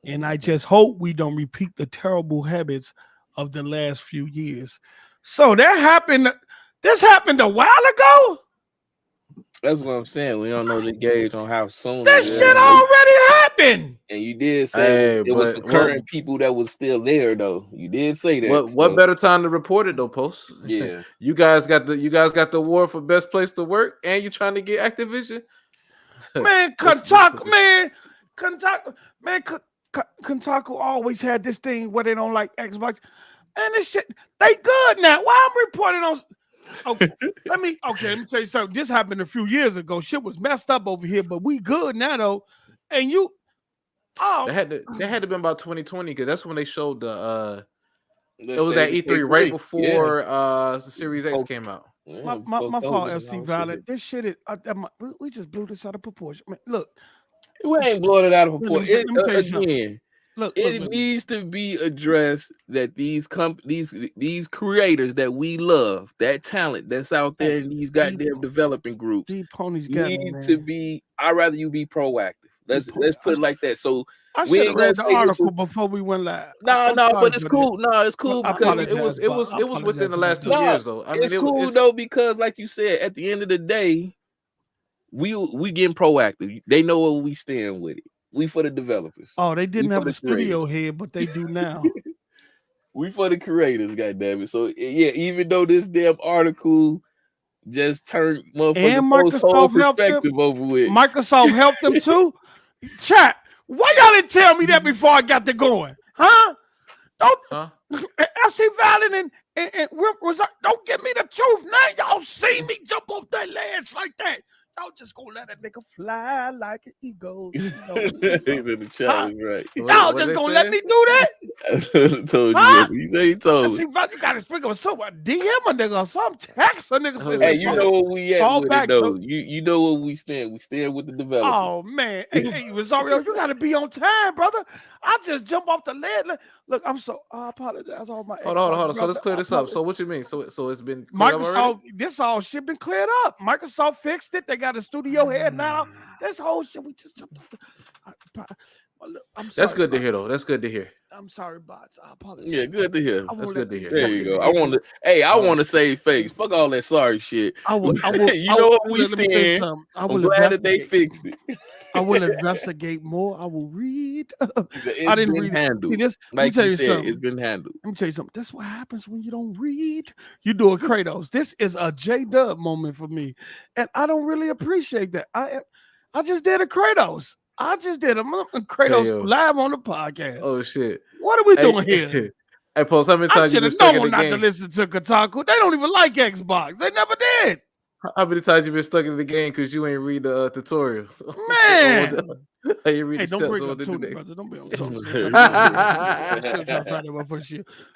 And I just hope we don't repeat the terrible habits of the last few years. So that happened. This happened a while ago. That's what I'm saying. We don't know the gauge on how soon that shit already happened. And you did say it was some current people that was still there, though. You did say that. What better time to report it though, Post? Yeah, you guys got the award for best place to work, and you're trying to get Activision. Man, Kotaku always had this thing where they don't like Xbox, and this shit they good now. Why I'm reporting on? Okay, let me tell you something. This happened a few years ago. Shit was messed up over here, but we good now though. And they had to be about 2020 because that's when they showed the it was at E3 right before the Series X came out. My fault, FC Violet. This shit is we just blew this out of proportion. Man, look, we ain't blowing it out of proportion. Again. Look, it needs to be addressed that these creators that we love, that talent that's out there in these goddamn developing groups, these ponies need to be. I'd rather you be proactive. Let's put it like that. So I should have read the article before we went live. No, but it's cool. No, it's cool because it was within the last 2 years though. I mean, it's cool though because, like you said, at the end of the day, we getting proactive. They know where we stand with it. We for the developers. Oh, they didn't have a studio head, but they do now. We for the creators, goddammit. So yeah, even though this damn article just turned motherfucking whole perspective over with. Microsoft helped them too. Chat, why y'all didn't tell me that before I got to going? Huh? FC Valen and don't give me the truth now. Y'all see me jump off that ledge like that. Y'all just gonna let a nigga fly like an eagle. He's in the challenge, right? Y'all just gonna let me do that? Told you. He told me. See, you gotta speak of some DM a nigga or some text a nigga. Hey, you know where we at with it, though. You know where we stand. We stand with the developers. Oh man, hey Rosario, you gotta be on time, brother. I just jump off the ledge. Look, I apologize. All my hold on. So let's clear this up. So what you mean? So it's been Microsoft. This all shit been cleared up. Microsoft fixed it. They got a studio head now. This whole shit we just jumped off I'm sorry, that's good to hear, though. That's good to hear. I'm sorry, bots. I apologize. Yeah, good to hear. That's good to hear. There you go. I want to save face. Fuck all that sorry shit. I will. You know what we stand. I'm glad that they fixed it. I will investigate more. I will read. I didn't read handled. See, this, let me tell you something. It's been handled. Let me tell you something. That's what happens when you don't read. You do a Kratos. This is a J-Dub moment for me, and I don't really appreciate that. I just did a Kratos. I just did a Kratos live on the podcast. Oh shit! What are we doing here? Hey, Post, how many times you been stuck in the game? I should have known not to listen to Kotaku. They don't even like Xbox. They never did. How many times you been stuck in the game because you ain't read the tutorial? Man, hey, don't bring up to me, brother. Don't bring up to me.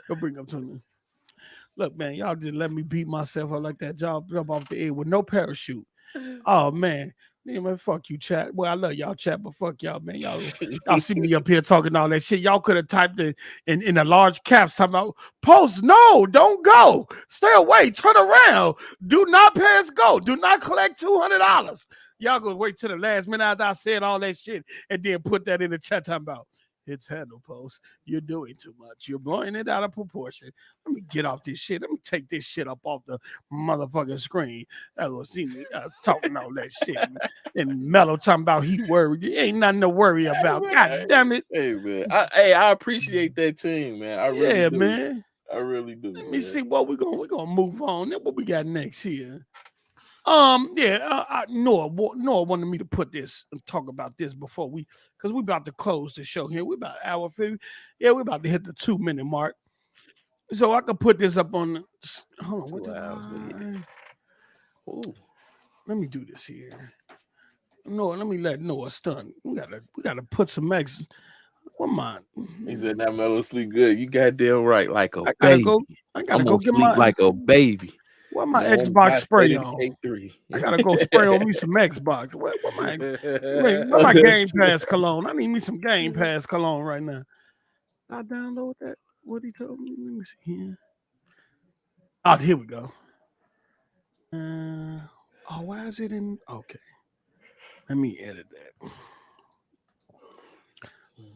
Don't bring up to me. Look, man, y'all just let me beat myself up like that. Jump off the edge with no parachute. Oh man. Man, fuck you, chat. Well, I love y'all, chat, but fuck y'all, man. Y'all see me up here talking all that shit. Y'all could have typed it in a large caps. Talking about post. No, don't go. Stay away. Turn around. Do not pass go. Do not collect $200. Y'all gonna wait till the last minute after I said all that shit and then put that in the chat talking about it's handle post. You're doing too much. You're blowing it out of proportion. Let me get off this shit. Let me take this shit up off the motherfucking screen. That was see me talking all that shit. And Mello talking about he worried. There ain't nothing to worry about. God damn it. Hey man. I appreciate that team, man. I really do. Man. I really do. Let me see what we're gonna move on. Then what we got next here. Noah wanted me to put this and talk about this before because we about to close the show here. We about hour 50. Yeah, we're about to hit the 2-minute mark. So I could put this up on. Hold on. Let me do this here. Noah, let me let Noah stun. We gotta put some X. What mine? He said that Mellow sleep good. You goddamn right, like a baby. I gotta go get my like a baby. What my Xbox spray on? K3. I gotta go spray on me some Xbox. What my Game Pass cologne? I need me some Game Pass cologne right now. I download that. What he told me? Let me see here. Oh, here we go. Why is it in? Okay, let me edit that.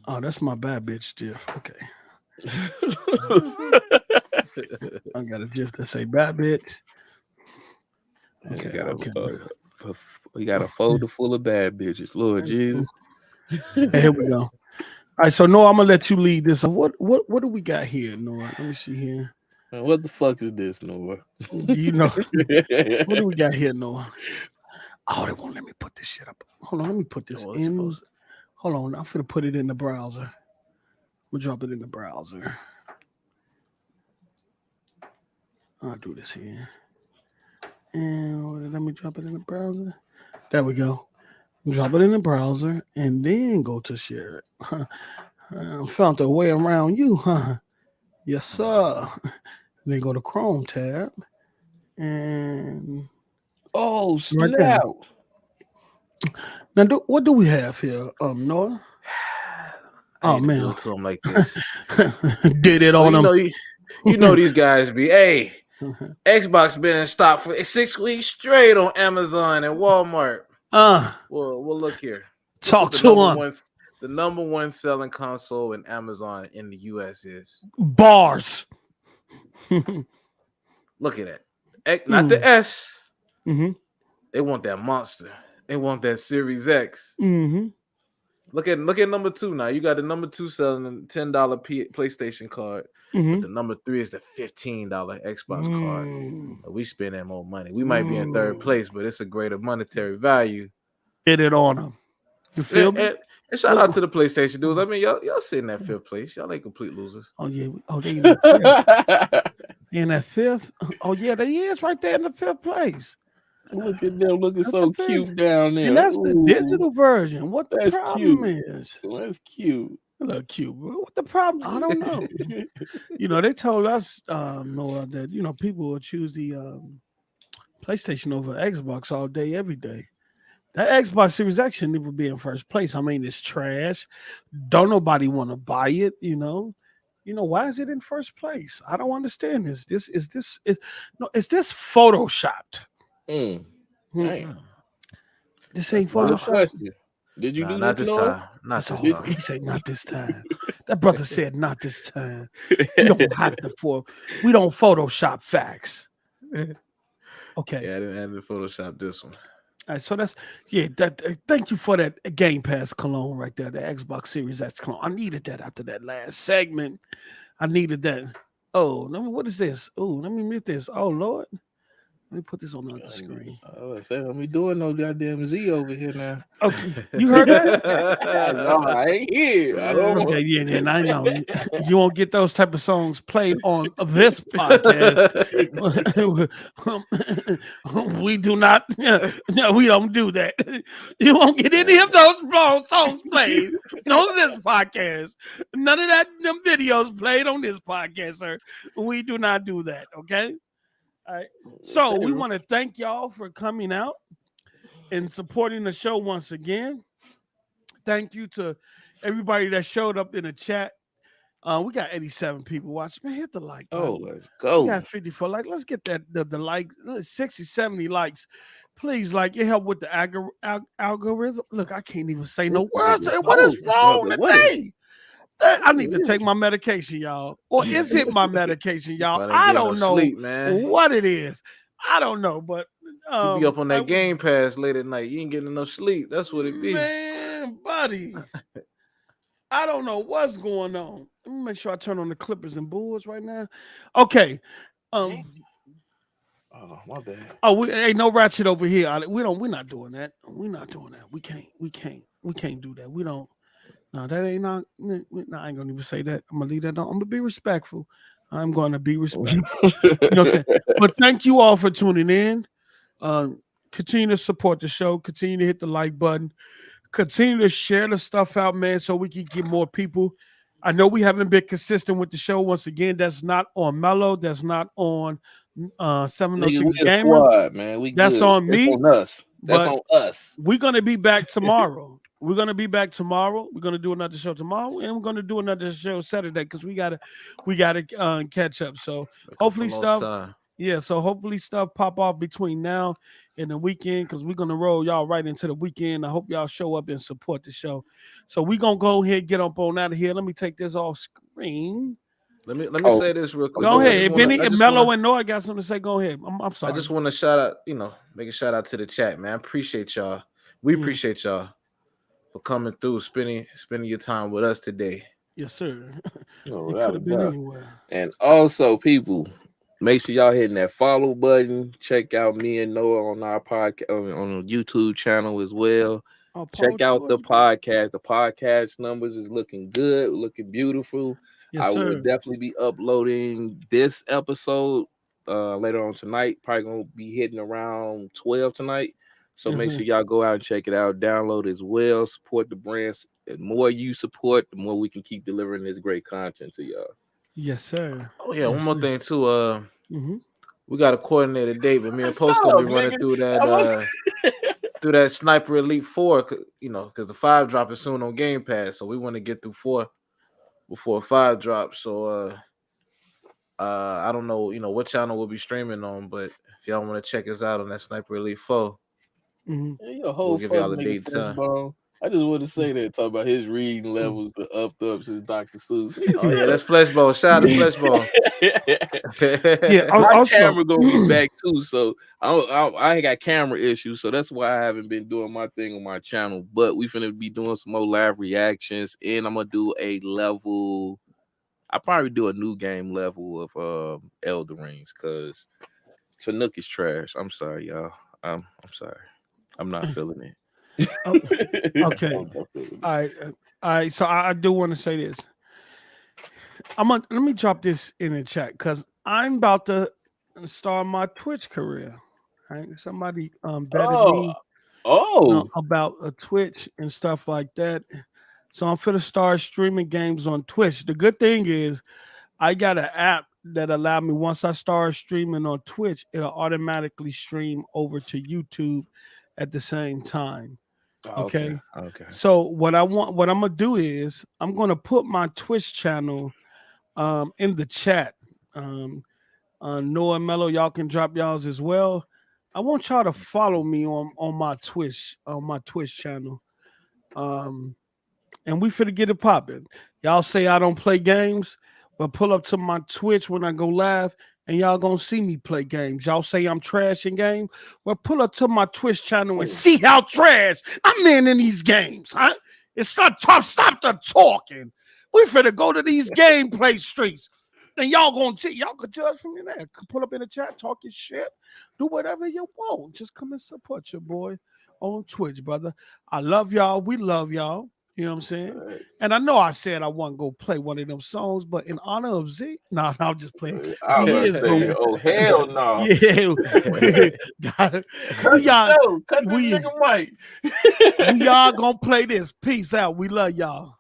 Oh, that's my bad bitch GIF. Okay. I got a GIF that say bad bitch. Okay, we got a folder full of bad bitches. Lord Jesus. Hey, here we go. All right, so Noah, I'm gonna let you lead this. What do we got here, Noah? Let me see here. Man, what the fuck is this, Noah? Do you know what do we got here, Noah? Oh, they won't let me put this shit up. Hold on, let me put this in. Hold on, I'm gonna put it in the browser. I'm gonna drop it in the browser. I'll do this here. And let me drop it in the browser. There we go. Drop it in the browser and then go to share it. Found a way around you, huh? Yes, sir. Then go to Chrome tab and snap. Right now, what do we have here, Noah? Oh man, do it to them like this. Did it on them. You know these guys be. Hey, Xbox been in stock for 6 weeks straight on Amazon and Walmart. We'll look here. Talk to them. The number one selling console in Amazon in the US is bars. Look at that. Not the S. Mm-hmm. They want that monster. They want that Series X. Mm-hmm. Look at number 2 now. You got the number 2 selling a $10 PlayStation card. Mm-hmm. But the number 3 is the $15 Xbox card. We spending more money. We might be in third place, but it's a greater monetary value. Hit it on them. You feel me? And shout out to the PlayStation dudes. I mean, y'all sitting at 5th place. Y'all ain't complete losers. Oh yeah. Oh, they in that 5th. In that 5th. Oh yeah, they is right there in the 5th place. Look at them looking so cute down there. And that's the digital version. What the problem is? That's cute. Look cute, bro. What the problem? I don't know. They told us, Noah, that people will choose the PlayStation over Xbox all day, every day. That Xbox Series X should never be in first place. I mean, it's trash. Don't nobody want to buy it. Why is it in first place? I don't understand this. Is this photoshopped? Damn. This ain't photoshopped. Did you do not that, this time? Not this time. He said, "Not this time." That brother said, "Not this time." We don't have to we don't Photoshop facts. Okay. Yeah, I didn't have to Photoshop this one. All right, so thank you for that Game Pass cologne right there, the Xbox Series X cologne. I needed that after that last segment. I needed that. Oh, what is this? Oh, let me mute this. Oh Lord. me put this on the other screen. Oh, say, let me doing no goddamn Z over here now. Okay, you heard that? No, I ain't here. I don't Okay, yeah, I know. You won't get those type of songs played on this podcast. We do not. No, we don't do that. You won't get any of those songs played on this podcast. None of them videos played on this podcast, sir. We do not do that. Okay. All right. So we want to thank y'all for coming out and supporting the show once again. Thank you to everybody that showed up in the chat. We got 87 people watching. Man, hit the like button. Oh, let's go. We got 54 like. Let's get that the like 60, 70 likes. Please, like, it help with the algorithm. Look, I can't even say no words. What is wrong today? I need to take my medication, y'all. Or is it my medication, y'all? I don't know what it is. I don't know, but you be up on that Gamepass late at night. You ain't getting enough sleep. That's what it be. Man, buddy. I don't know what's going on. Let me make sure I turn on the Clippers and Bulls right now. Okay. Oh, my bad. Oh, ain't no ratchet over here. We're not doing that. We're not doing that. We can't do that. We don't. No, that ain't not. No, I ain't gonna even say that. I'm gonna leave that on. I'm gonna be respectful. I'm gonna be respectful. You know what I'm saying? But thank you all for tuning in. Continue to support the show. Continue to hit the like button. Continue to share the stuff out, man, so we can get more people. I know we haven't been consistent with the show. Once again, that's not on Mello. That's not on 706 Gamer. Squad, man. That's good. on me. That's on us. That's on us. We're gonna be back tomorrow. We're gonna be back tomorrow. We're gonna do another show tomorrow, and we're gonna do another show Saturday because we gotta catch up. So hopefully stuff. Yeah, so hopefully stuff pop off between now and the weekend because we're gonna roll y'all right into the weekend. I hope y'all show up and support the show. So we're gonna go ahead and get up on out of here. Let me take this off screen. Let me say this real quick. Go ahead. If Mello and Noah got something to say, go ahead. I'm sorry. I just want to shout out, make a shout out to the chat, man. I appreciate y'all. We appreciate y'all for coming through, spending your time with us today. Yes, sir. Oh, it could have been anywhere. And also, people, make sure y'all hitting that follow button. Check out me and Noah on our podcast on the YouTube channel as well. Check out the podcast. The podcast numbers is looking good, looking beautiful. Yes, I will definitely be uploading this episode later on tonight. Probably gonna be hitting around 12 tonight. So make sure y'all go out and check it out. Download as well. Support the brands. The more you support, the more we can keep delivering this great content to y'all. Yes, sir. Oh yeah, one more thing too. We got a coordinated date, but me and Post gonna be running through that through that Sniper Elite 4, because the 5 drop is soon on Game Pass. So we want to get through 4 before 5 drops. So I don't know, what channel we'll be streaming on, but if y'all want to check us out on that Sniper Elite 4, we'll give y'all a date time. I just want to say that, talk about his reading levels, the ups is Dr. Seuss. Oh yeah, that's Fleshball. Shout out to Fleshball. Yeah, my camera gonna be back too, so I got camera issues, so that's why I haven't been doing my thing on my channel. But we finna be doing some more live reactions, and I'm gonna do a level. I probably do a new game level of Elder Rings because Chinook is trash. I'm sorry, y'all. I'm sorry. I'm not feeling it. Okay. All right. So I do want to say this. Let me drop this in the chat because I'm about to start my Twitch career. Right? Somebody betted me about a Twitch and stuff like that. So I'm finna start streaming games on Twitch. The good thing is I got an app that allowed me, once I start streaming on Twitch, it'll automatically stream over to YouTube at the same time. Okay. So what I'm gonna do is I'm gonna put my Twitch channel in the chat. Noah and Mello, y'all can drop y'all's as well. I want y'all to follow me on my Twitch channel. And we finna get it popping. Y'all say I don't play games, but pull up to my Twitch when I go live. And y'all gonna see me play games. Y'all say I'm trash in game. Well, pull up to my Twitch channel and see how trash I'm in these games. Huh? Stop the talking. We finna go to these gameplay streets. And y'all can judge from your there. Pull up in the chat, talk your shit, do whatever you want. Just come and support your boy on Twitch, brother. I love y'all. We love y'all. You know what I'm saying? Right. And I know I said I wasn't go play one of them songs, but in honor of Z, no, I'm just playing. Oh hell no! Yeah, we y'all gonna play this. Peace out. We love y'all.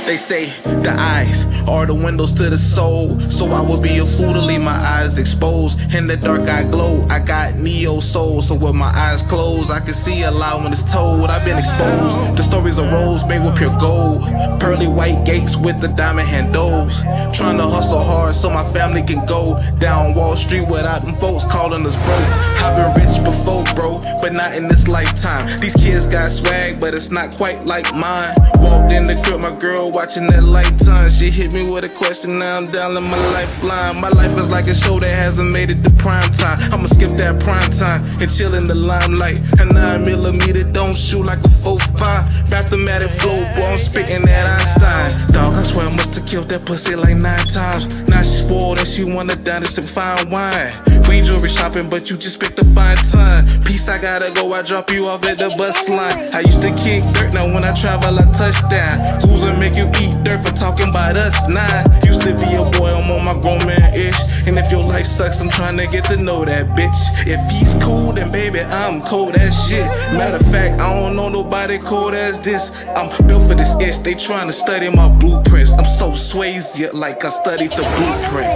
They say the eyes are the windows to the soul, so I would be a fool to leave my eyes exposed. In the dark I glow, I got neo soul, so with my eyes closed I can see a lie when it's told. I've been exposed to stories of rose made with pure gold, pearly white gates with the diamond handles. Trying to hustle hard so my family can go down Wall Street without them folks calling us broke. I've been rich before, bro, but not in this lifetime. These kids got swag, but it's not quite like mine. Walked in the crib, my girl watching that Lifetime. She hit me with a question, now I'm down in my lifeline. My life is like a show that hasn't made it to prime time. I'ma skip that prime time and chill in the limelight. A 9mm don't shoot like a 4.5. Mathematic flow, boy, I'm spitting that Einstein. Dog, I swear I must have killed that pussy like 9 times. Now she spoiled and she wanna dine some fine wine. We ain't jewelry shopping, but you just picked a fine time. Peace, I gotta go, I drop you off at the bus line. I used to kick dirt, now when I travel I touchdown. Who's gonna make you eat dirt for talking about us? Nah, used to be a boy, I'm on my grown man-ish. And if your life sucks, I'm trying to get to know that bitch. If he's cool, then baby, I'm cold as shit. Matter of fact, I don't know nobody cold as this. I'm built for this itch, they trying to study my blueprints. I'm so Swayze, yet like I studied the blueprint.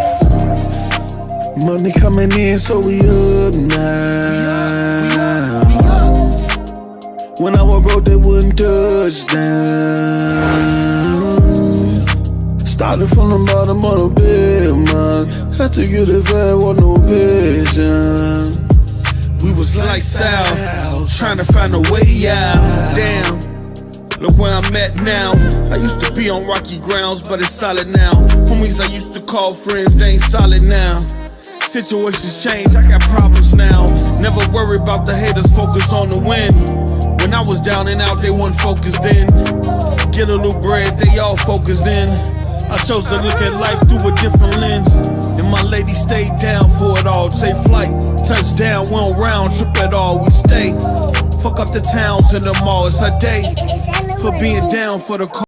Money coming in, so we up now. When I was broke, they wouldn't touch down. Started from the bottom of the bed, man. Had to get it fast, with no patience. We was lights out, trying to find a way out. Damn, look where I'm at now. I used to be on rocky grounds, but it's solid now. Homies I used to call friends, they ain't solid now. Situations change, I got problems now. Never worry about the haters, focus on the win. When I was down and out, they weren't focused in. Get a little bread, they all focused in. I chose to look at life through a different lens. And my lady stayed down for it all. Take flight, touchdown, we don't round trip at all. We stay, fuck up the towns and the mall. It's her day for being down for the cause.